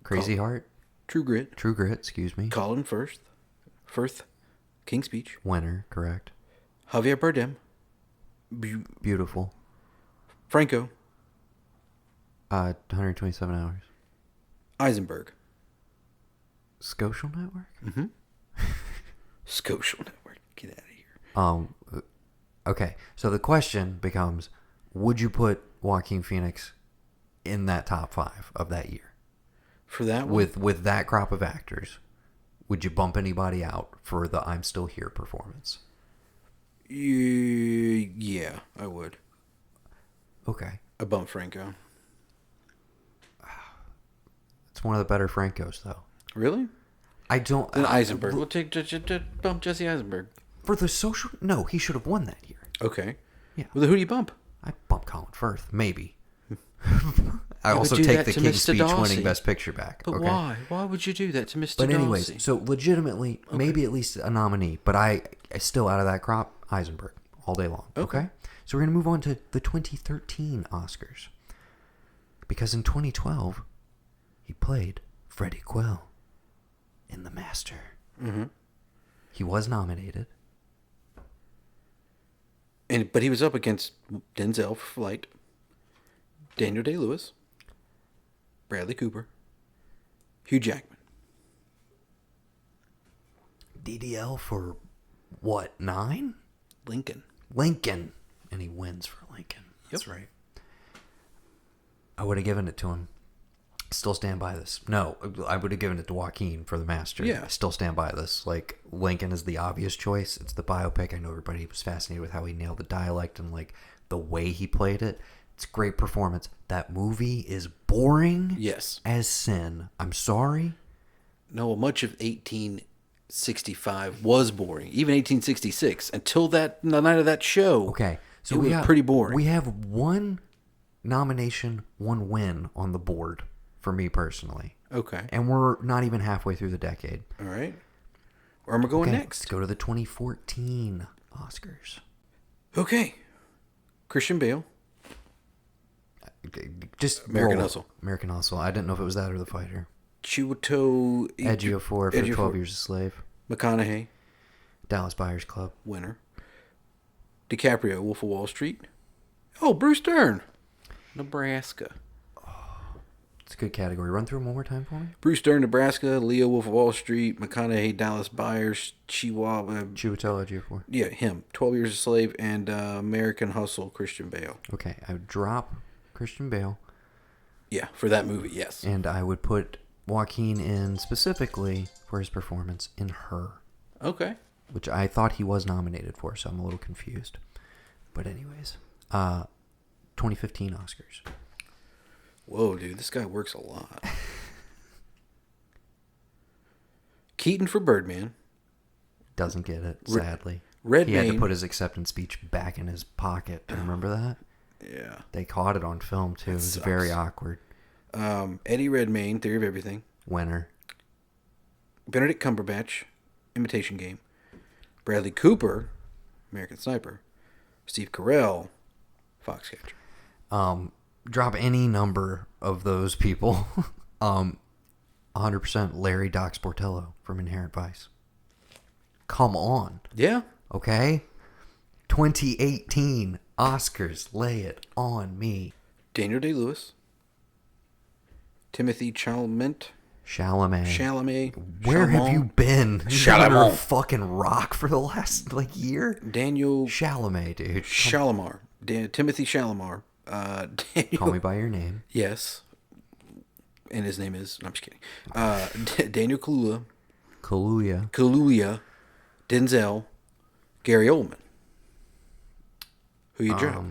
Crazy Heart, True Grit, excuse me. Colin Firth, King's Speech, Winner, correct. Javier Bardem, Beautiful. Franco, 127 Hours. Eisenberg, Social Network? mm-hmm. Social Network. Get out of here. Okay, so the question becomes, would you put Joaquin Phoenix in that top 5 of that year? For that one? With that crop of actors, would you bump anybody out for the I'm Still Here performance? Yeah, I would. Okay. I bump Franco. It's one of the better Francos, though. Really? I don't... Then Eisenberg. We'll take bump Jesse Eisenberg. For the social... No, he should have won that year. Okay. Yeah. Well, then who do you bump? I bump Colin Firth, maybe. I would also do take that the to King's Mr. Speech Darcy. winning Best Picture back. But okay? why? Why would you do that to Mr. But Darcy? anyways, so legitimately, maybe at least a nominee. But I still out of that crop, Eisenberg, all day long. Okay? So we're going to move on to the 2013 Oscars. Because in 2012, he played Freddie Quell in The Master. Mm-hmm. He was nominated. But he was up against Denzel for Flight, Daniel Day-Lewis, Bradley Cooper, Hugh Jackman. DDL for what, 9? Lincoln. And he wins for Lincoln. That's Yep. right. I would have given it to him. Still stand by this. No, I would have given it to Joaquin for The Master. Yeah. Still stand by this. Like, Lincoln is the obvious choice. It's the biopic. I know everybody was fascinated with how he nailed the dialect and, like, the way he played it. It's a great performance. That movie is boring Yes. as sin. I'm sorry. No, much of 1865 was boring. Even 1866. Until the night of that show. Okay. So it was pretty boring. We have one nomination, one win on the board for me personally. Okay. And we're not even halfway through the decade. All right. Where am I going Okay, next? Let's go to the 2014 Oscars. Okay. Christian Bale. Just American roll it. Hustle. American Hustle. I didn't know if it was that or The Fighter. Chiwetel Ejiofor for 12 Years a Slave. McConaughey. Dallas Buyers Club. Winner. DiCaprio, Wolf of Wall Street. Oh, Bruce Dern. Nebraska. It's a good category. Run through them one more time for me. Bruce Dern, Nebraska. Leo, Wolf of Wall Street. McConaughey, Dallas Buyers. Chiwetel Ejiofor. Yeah, him. 12 Years a Slave and American Hustle, Christian Bale. Okay, I would drop Christian Bale. Yeah, for that movie, yes. And I would put Joaquin in specifically for his performance in Her, Okay. which I thought he was nominated for, so I'm a little confused. But anyways, 2015 Oscars. Whoa, dude, this guy works a lot. Keaton for Birdman. Doesn't get it, sadly. Redmayne. He had to put his acceptance speech back in his pocket. Do you remember that? Yeah. They caught it on film, too. It was sucks. very awkward. Eddie Redmayne, Theory of Everything. Winner. Benedict Cumberbatch, Imitation Game. Bradley Cooper, American Sniper. Steve Carell, Foxcatcher. Drop any number of those people. 100% Larry Doc Sportello from Inherent Vice. Come on. Yeah. Okay? 2018 Oscars. Lay it on me. Daniel Day-Lewis. Timothy Chalamet. Chalamet. Where have you been? Chalamet. Under a fucking rock for the last, year? Daniel Chalamet, dude. Shalimar. Timothy Shalimar. Daniel. Call me by your name. Yes. And his name is... No, I'm just kidding. Daniel Kaluuya. Kaluuya. Denzel. Gary Oldman. Who you drop?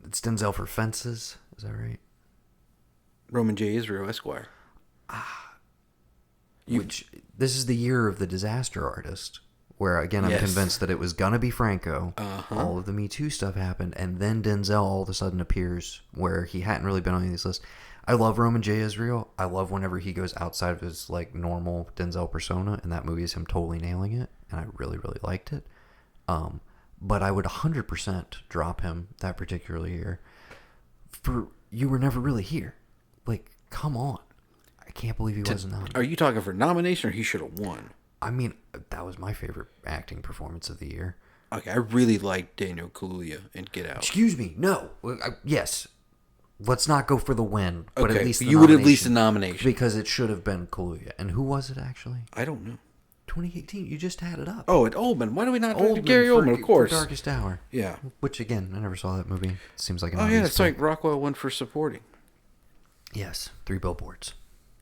It's Denzel for Fences. Is that right? Roman J. Israel, Esquire. This is the year of the disaster artist, where again I'm Yes. convinced that it was gonna be Franco. Uh-huh. All of the Me Too stuff happened, and then Denzel all of a sudden appears where he hadn't really been on any of these lists. I love Roman J. Israel. I love whenever he goes outside of his normal Denzel persona, and that movie is him totally nailing it, and I really, really liked it. But I would 100% drop him that particular year. For You Were Never Really Here. Come on. I can't believe he wasn't nominated. Are you talking for nomination or he should have won? I mean, that was my favorite acting performance of the year. Okay, I really like Daniel Kaluuya in Get Out. Excuse me. No. Yes. Let's not go for the win, but Okay, at least the you would at least a nomination. nomination. Because it should have been Kaluuya. And who was it, actually? I don't know. 2018. You just had it up. Oh, at Oldman. Why do we not Oldman Gary for- Oldman, of course. For Darkest Hour. Yeah. Which, again, I never saw that movie. It seems like an Oh, obvious yeah, it's pick. like Rockwell won for supporting. Yes. 3 Billboards.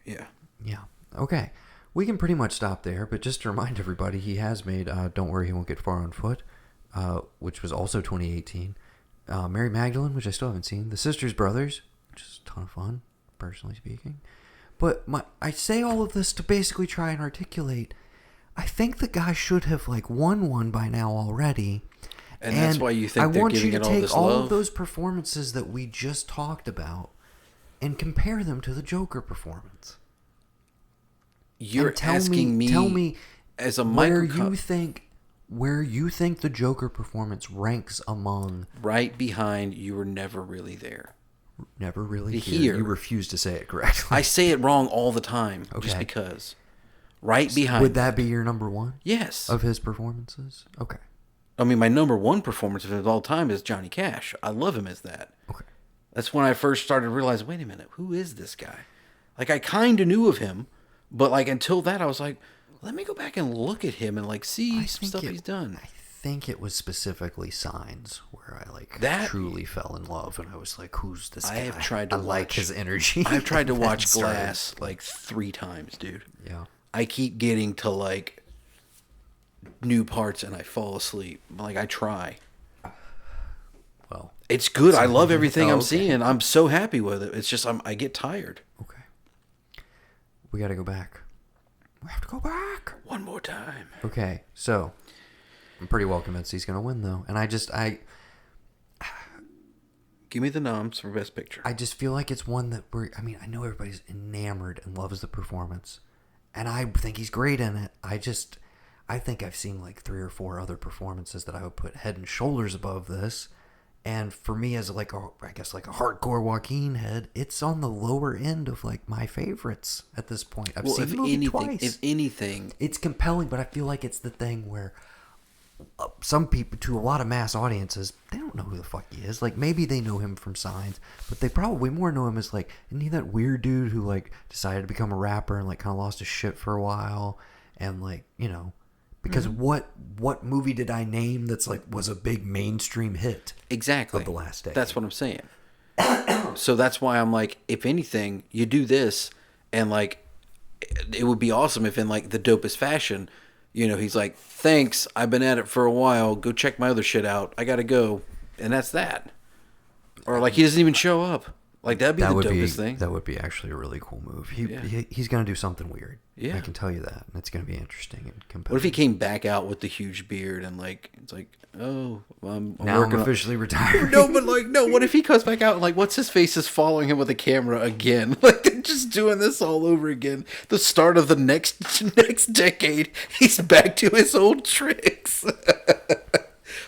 Yeah. Yeah. Okay. We can pretty much stop there, but just to remind everybody, he has made Don't Worry, He Won't Get Far on Foot, which was also 2018. Mary Magdalene, which I still haven't seen. The Sisters Brothers, which is a ton of fun, personally speaking. But I say all of this to basically try and articulate, I think the guy should have won one by now already. And that's why you think they're giving it all this love? I want you to take all of those performances that we just talked about and compare them to the Joker performance. You're asking me, tell me as a where you think the Joker performance ranks among right behind You Were Never Really There. Never Really Here. You refuse to say it correctly. I say it wrong all the time, just Okay. because. Right behind. Would that be your number one Yes. of his performances? Okay. I mean, my number one performance of all time is Johnny Cash. I love him as that. Okay. That's when I first started realizing, wait a minute, who is this guy? Like, I kind of knew of him, but like until that, I was like, let me go back and look at him and like see some stuff he's done. I think it was specifically Signs where I like That- truly fell in love, and I was like, "Who's this guy?" I have tried to I like watch- his energy. I've tried to And watch then started- Glass like 3 times, dude. Yeah. I keep getting to like new parts and I fall asleep. Like, I try. Well, It's good. I love everything Oh, I'm okay. seeing. I'm so happy with it. It's just I get tired. okay. We got to go back. We have to go back. One more time. Okay, so I'm pretty well convinced he's gonna win though, and I Give me the noms for Best Picture. I just feel like it's one that I know everybody's enamored and loves the performance, and I think he's great in it. I think I've seen like 3 or 4 other performances that I would put head and shoulders above this. And for me, as like I guess like a hardcore Joaquin head, it's on the lower end of like my favorites at this point. I've seen the movie twice. If anything, It's compelling, but I feel like it's the thing where some people, to a lot of mass audiences, they don't know who the fuck he is. Like, maybe they know him from Signs, but they probably more know him as like, isn't he that weird dude who like decided to become a rapper and like kind of lost his shit for a while, and like, you know, because what movie did I name that's like was a big mainstream hit? exactly. Of the last decade. That's what I'm saying. So that's why I'm like, if anything, you do this, and like, it would be awesome if in like the dopest fashion, you know, he's like, thanks, I've been at it for a while. Go check my other shit out. I gotta go, and that's that. Or like he doesn't even show up. Like, that'd be the dopest thing. That would be actually a really cool move. He's gonna do something weird. Yeah. I can tell you that, and it's gonna be interesting and compelling. What if he came back out with the huge beard and like it's like, oh, I'm now I'm working on- officially retired? No, but like, no. What if he comes back out and like, what's his face is following him with a camera again? Like, they're just doing this all over again. The start of the next decade, he's back to his old tricks.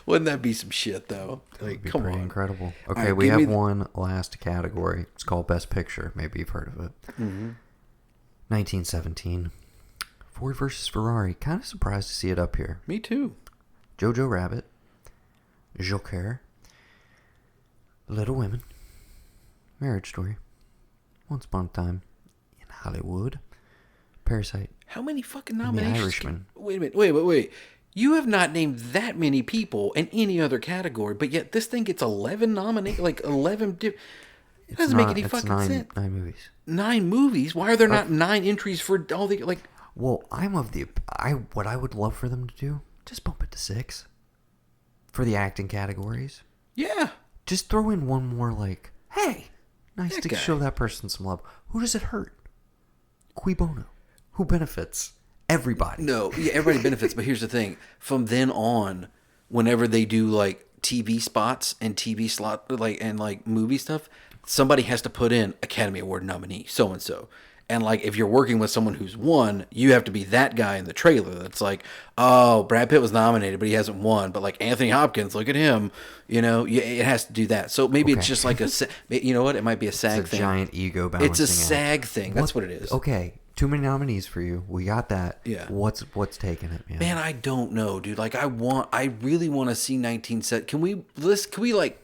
Wouldn't that be some shit though? That would Like, be come pretty on. incredible. Okay, All right, we give me have one last category. It's called Best Picture. Maybe you've heard of it. 1917. Ford versus Ferrari. Kind of surprised to see it up here. Me too. Jojo Rabbit. Joker. Little Women. Marriage Story. Once Upon a Time in Hollywood. Parasite. How many fucking The nominations? Irishman. Wait a minute. Wait. You have not named that many people in any other category, but yet this thing gets 11 nominated, like 11. It doesn't make any fucking sense. 9 movies. 9 movies? Why are there not 9 entries for all the like? Well, what I would love for them to do, just bump it to 6 for the acting categories. Yeah. Just throw in one more, like, hey, nice That to guy. show that person some love. Who does it hurt? Cui bono? Who benefits? Everybody. No, yeah, everybody benefits, but here's the thing. From then on, whenever they do like TV spots and TV slot and movie stuff, somebody has to put in Academy Award nominee, so and so. And like, if you're working with someone who's won, you have to be that guy in the trailer. That's like, oh, Brad Pitt was nominated, but he hasn't won. But like Anthony Hopkins, look at him. You know, it has to do that. So maybe it's just like you know what? It might be a SAG It's a thing. giant ego balancing It's a act. SAG thing. That's what it is. Okay, too many nominees for you. We got that. Yeah. What's taking it, man? Man, I don't know, dude. Like, I really want to see 19 set. Can we like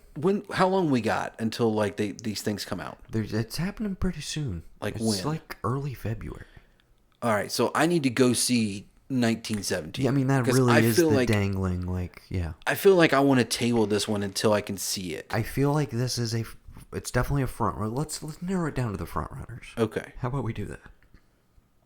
how long we got until like these things come out? It's happening pretty soon. Like it's when? like early February. All right, so I need to go see 1917. Yeah, I mean, that 'Cause really I is feel the like, dangling, like, yeah. I feel like I want to table this one until I can see it. I feel like this is it's definitely a front runner. Let's narrow it down to the front runners. Okay. How about we do that?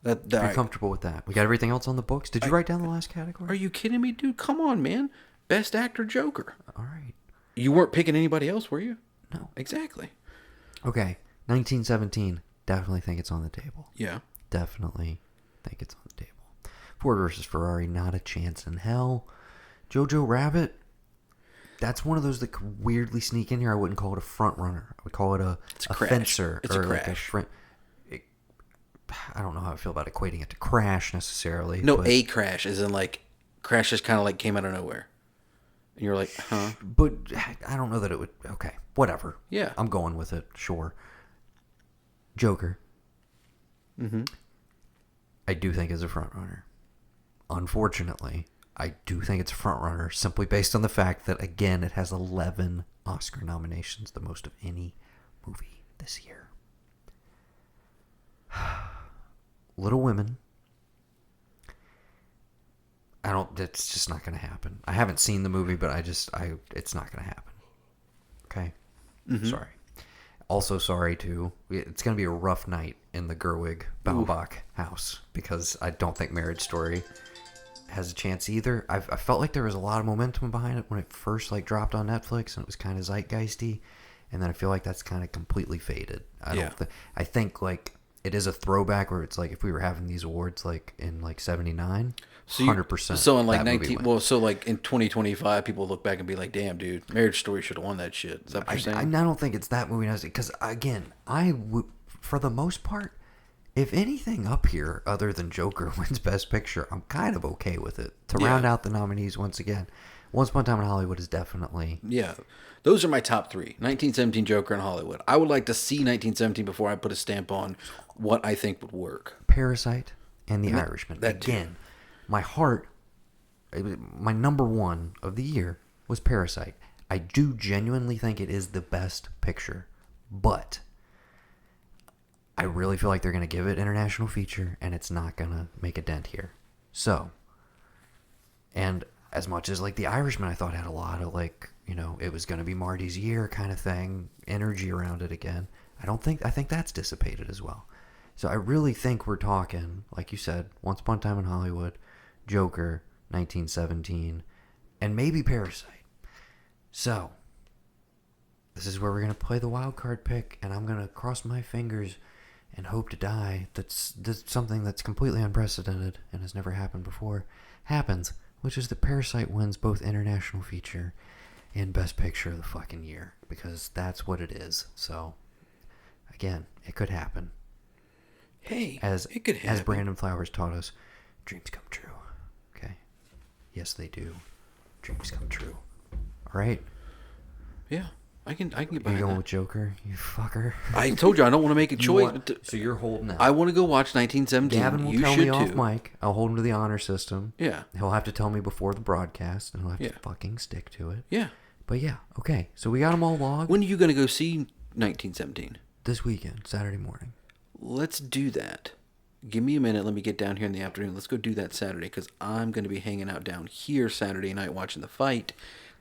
That You're all right. comfortable with that? We got everything else on the books? Did you write down the last category? Are you kidding me, dude? Come on, man. Best actor Joker. All right. You weren't picking anybody else, were you? No. Exactly. Okay. 1917. Definitely think it's on the table. Yeah. Definitely think it's on the table. Ford versus Ferrari, not a chance in hell. Jojo Rabbit, that's one of those that could weirdly sneak in here. I wouldn't call it a front runner. I would call it a crash. fencer. It's a or like crash. I don't know how I feel about equating it to Crash necessarily. No, but, a crash is in like crash just kind of like came out of nowhere. And you're like, huh? But I don't know that it would. Okay, whatever. Yeah. I'm going with it. Sure. Joker. Mm-hmm. I do think is a front runner. Unfortunately, I do think it's a front runner simply based on the fact that, again, it has 11 Oscar nominations, the most of any movie this year. Little Women. It's just not going to happen. I haven't seen the movie, but it's not going to happen. Okay? Mm-hmm. Sorry. Also sorry, too. It's going to be a rough night in the Gerwig Baumbach house because I don't think Marriage Story has a chance either. I felt like there was a lot of momentum behind it when it first like dropped on Netflix and it was kind of zeitgeisty, and then I feel like that's kind of completely faded. I think like it is a throwback where it's like if we were having these awards like in like 79, 100%. So in like 19, well, so like in 2025, people look back and be like, "Damn, dude, Marriage Story should have won that shit." Is that what you're saying? I don't think it's that movie because again, I would, for the most part, if anything up here other than Joker wins Best Picture, I'm kind of okay with it. To round out the nominees once again, Once Upon a Time in Hollywood is definitely... Yeah. Those are my top three. 1917, Joker, and Hollywood. I would like to see 1917 before I put a stamp on what I think would work. Parasite and The Irishman. Again, my number one of the year was Parasite. I do genuinely think it is the best picture, but... I really feel like they're going to give it international feature, and it's not going to make a dent here. So, and as much as like The Irishman, I thought had a lot of like, you know, it was going to be Marty's year kind of thing, energy around it again. I think that's dissipated as well. So I really think we're talking, like you said, Once Upon a Time in Hollywood, Joker, 1917, and maybe Parasite. So, this is where we're going to play the wild card pick, and I'm going to cross my fingers and hope to die that's something that's completely unprecedented and has never happened before happens, which is that Parasite wins both international feature and Best Picture of the fucking year, because that's what it is. So, again, it could happen. Hey, it could happen. As Brandon Flowers taught us, dreams come true. Okay? Yes, they do. Dreams come true. All right? Yeah. I can get behind that. You going with Joker, you fucker? I told you I don't want to make a choice. So you're holding out. I want to go watch 1917. Gavin will tell me off mic. I'll hold him to the honor system. Yeah. He'll have to tell me before the broadcast, and he'll have to fucking stick to it. Yeah. But yeah, okay. So we got them all logged. When are you going to go see 1917? This weekend, Saturday morning. Let's do that. Give me a minute. Let me get down here in the afternoon. Let's go do that Saturday, because I'm going to be hanging out down here Saturday night watching the fight.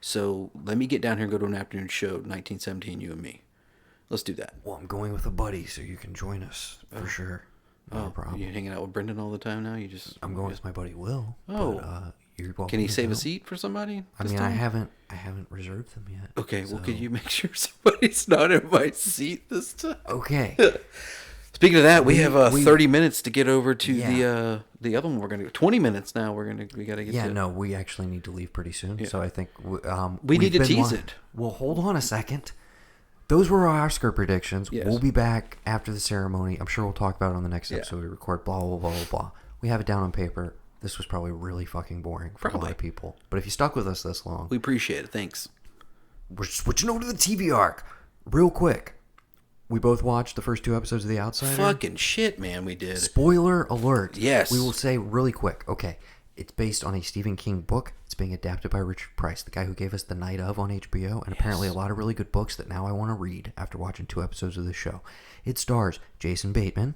So let me get down here and go to an afternoon show, 1917, you and me. Let's do that. Well, I'm going with a buddy, so you can join us for sure. No problem. You hanging out with Brendan all the time now? I'm going with my buddy Will. Oh, but, you're welcome. Can he save a seat for somebody? I mean, I haven't reserved them yet. Okay, so. Well, could you make sure somebody's not in my seat this time? Okay. Speaking of that, we have 30 minutes to get over to the other one. We're gonna 20 minutes now. We gotta get. Yeah, no, we actually need to leave pretty soon. Yeah. So I think we need to tease it. Well, hold on a second. Those were our Oscar predictions. Yes. We'll be back after the ceremony. I'm sure we'll talk about it on the next episode. We record blah blah blah blah blah. We have it down on paper. This was probably really fucking boring for a lot of people. But if you stuck with us this long, we appreciate it. Thanks. We're switching over to the TV arc real quick. We both watched the first 2 episodes of The Outsider. Fucking shit, man, we did. Spoiler alert. Yes. We will say really quick. Okay, it's based on a Stephen King book. It's being adapted by Richard Price, the guy who gave us The Night Of on HBO, and apparently a lot of really good books that now I want to read after watching 2 episodes of this show. It stars Jason Bateman.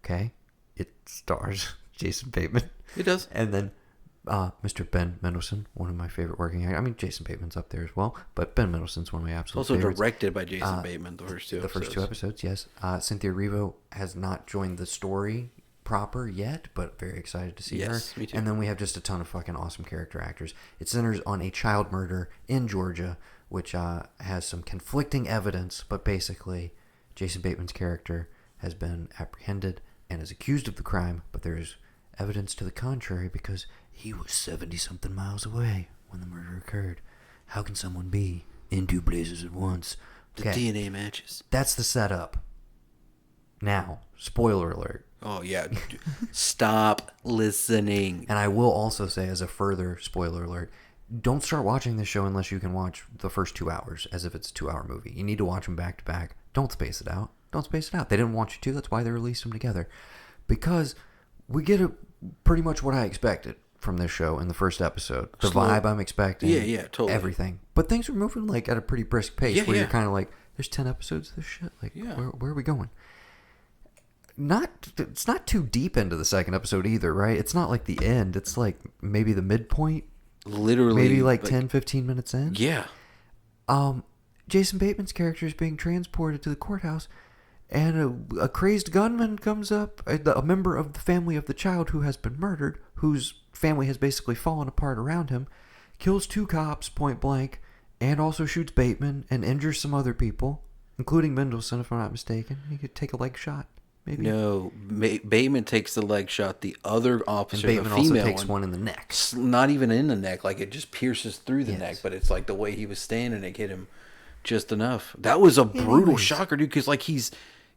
Okay? It stars Jason Bateman. It does. And then Mr. Ben Mendelsohn, one of my favorite working actors. I mean, Jason Bateman's up there as well, but Ben Mendelsohn's one of my absolute favorites. Also directed by Jason Bateman, the first 2 episodes. The first 2 episodes, yes. Cynthia Erivo has not joined the story proper yet, but very excited to see her. Me too. And then we have just a ton of fucking awesome character actors. It centers on a child murder in Georgia, which has some conflicting evidence, but basically Jason Bateman's character has been apprehended and is accused of the crime, but there is evidence to the contrary because he was 70-something miles away when the murder occurred. How can someone be in 2 places at once? The DNA matches. That's the setup. Now, spoiler alert. Oh, yeah. Stop listening. And I will also say, as a further spoiler alert, don't start watching this show unless you can watch the first 2 hours as if it's a 2-hour movie. You need to watch them back to back. Don't space it out. They didn't want you to. That's why they released them together. Because we get pretty much what I expected from this show in the first episode. The vibe I'm expecting. Yeah, totally. Everything. But things are moving like at a pretty brisk pace where you're kind of like, there's 10 episodes of this shit? Like, where are we going? it's not too deep into the second episode either, right? It's not like the end. It's like maybe the midpoint. Literally. Maybe like 10, 15 minutes in. Yeah. Jason Bateman's character is being transported to the courthouse, and a crazed gunman comes up, a member of the family of the child who has been murdered, whose family has basically fallen apart around him, kills 2 cops point blank, and also shoots Bateman and injures some other people, including Mendelsohn, if I'm not mistaken. He could take a leg shot, maybe. No, Bateman takes the leg shot. The other officer, and Bateman the female also takes one in the neck. Not even in the neck, like it just pierces through the Yes. neck. But it's like the way he was standing, it hit him just enough. That was a brutal shocker, dude. Because like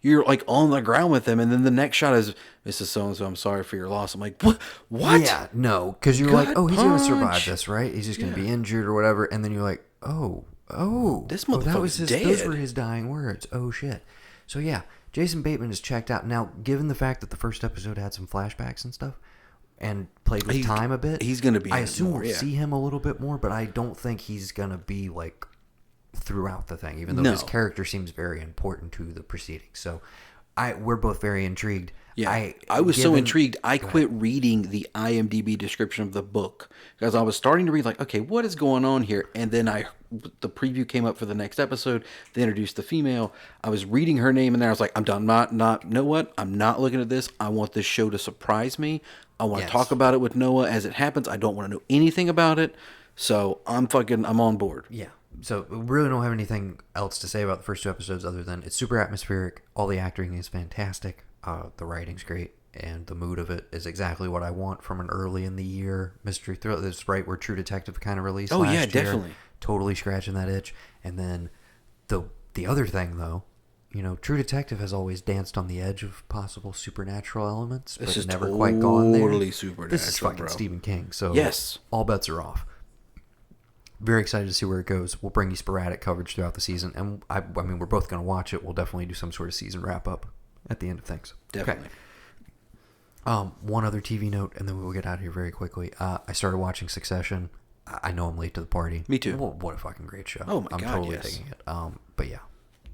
you're like on the ground with him, and then the next shot is Mrs. So-and-so, I'm sorry for your loss. I'm like, what? Yeah, no, because you're Gut like, oh, he's going to survive punch. this, right? He's just going to be injured or whatever, and then you're like, oh, This that was motherfucker's those dead. were his dying words. Oh shit. So yeah, Jason Bateman is checked out now. Given the fact that the first episode had some flashbacks and stuff, and played with time a bit, he's gonna be I in it assume more, we'll yeah. see him a little bit more, but I don't think he's gonna be like throughout the thing. Even though his character seems very important to the proceedings. So we're both very intrigued. Yeah, I was so intrigued. I quit reading the IMDb description of the book because I was starting to read like, okay, what is going on here? And then the preview came up for the next episode. They introduced the female. I was reading her name, and then I was like, I'm done. You know what? I'm not looking at this. I want this show to surprise me. I want to talk about it with Noah as it happens. I don't want to know anything about it. So I'm on board. Yeah. So we really don't have anything else to say about the first 2 episodes other than it's super atmospheric. All the acting is fantastic. The writing's great, and the mood of it is exactly what I want from an early in the year mystery thriller. That's right where True Detective kind of released last year. Definitely. Totally scratching that itch. And then the other thing, though, True Detective has always danced on the edge of possible supernatural elements, but is never quite gone there. Totally supernatural, This is fucking bro. Stephen King, so Yes. all bets are off. Very excited to see where it goes. We'll bring you sporadic coverage throughout the season, and I mean, we're both going to watch it. We'll definitely do some sort of season wrap up at the end of things. Definitely. Okay. One other TV note, and then we will get out of here very quickly. I started watching Succession. I know I'm late to the party. Me too. Well, what a fucking great show. Oh my I'm God, totally yes. digging it. But yeah,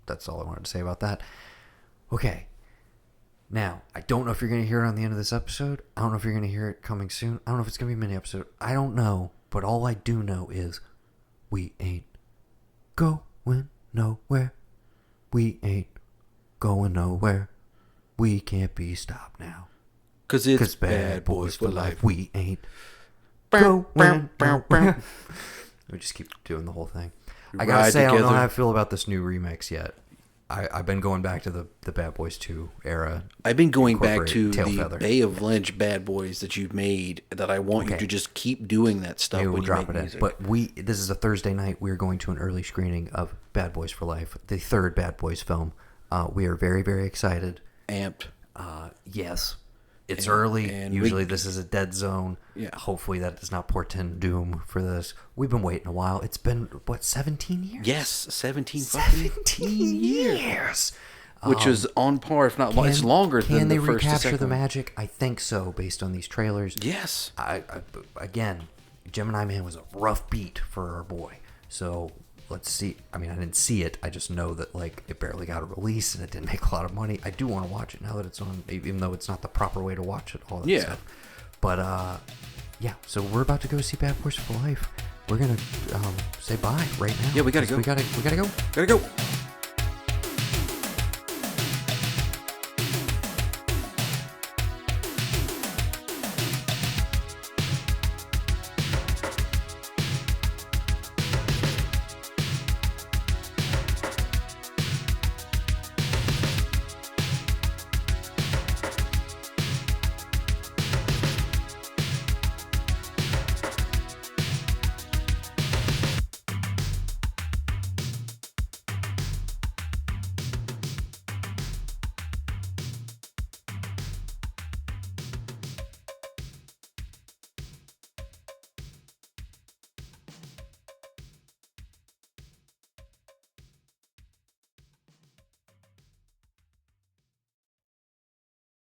that's all I wanted to say about that. Okay. Now, I don't know if you're going to hear it on the end of this episode. I don't know if you're going to hear it coming soon. I don't know if it's going to be a mini episode. I don't know. But all I do know is we ain't going nowhere. We ain't going nowhere. We can't be stopped now. Because it's 'Cause bad boys for life. We ain't going nowhere. We just keep doing the whole thing. I gotta Ride say, I don't know together. how I feel about this new remix yet. I've been going back to the Bad Boys 2 era. I've been going back Incorporate to Tail the Feather. Bay of Lynch Bad Boys that you've made that I want you Okay. to just keep doing that stuff Maybe when we'll you drop make it in. music. But this is a Thursday night. We're going to an early screening of Bad Boys for Life, the third Bad Boys film. We are very, very excited. Amped. Yes. It's early. and Usually this is a dead zone. Yeah. Hopefully that does not portend doom for this. We've been waiting a while. It's been, 17 years? Yes, 17 years. which is on par, if not it's longer than Can they the first to recapture second the one. magic? I think so, based on these trailers. Yes. Again, Gemini Man was a rough beat for our boy. So let's see. I mean, I didn't see it. I just know that it barely got a release and it didn't make a lot of money. I do want to watch it now that it's on, even though it's not the proper way to watch it. All that Yeah. stuff. But yeah. So we're about to go see Bad Boys for Life. We're gonna say bye right now. Yeah, we gotta 'cause go. We gotta go. Gotta go.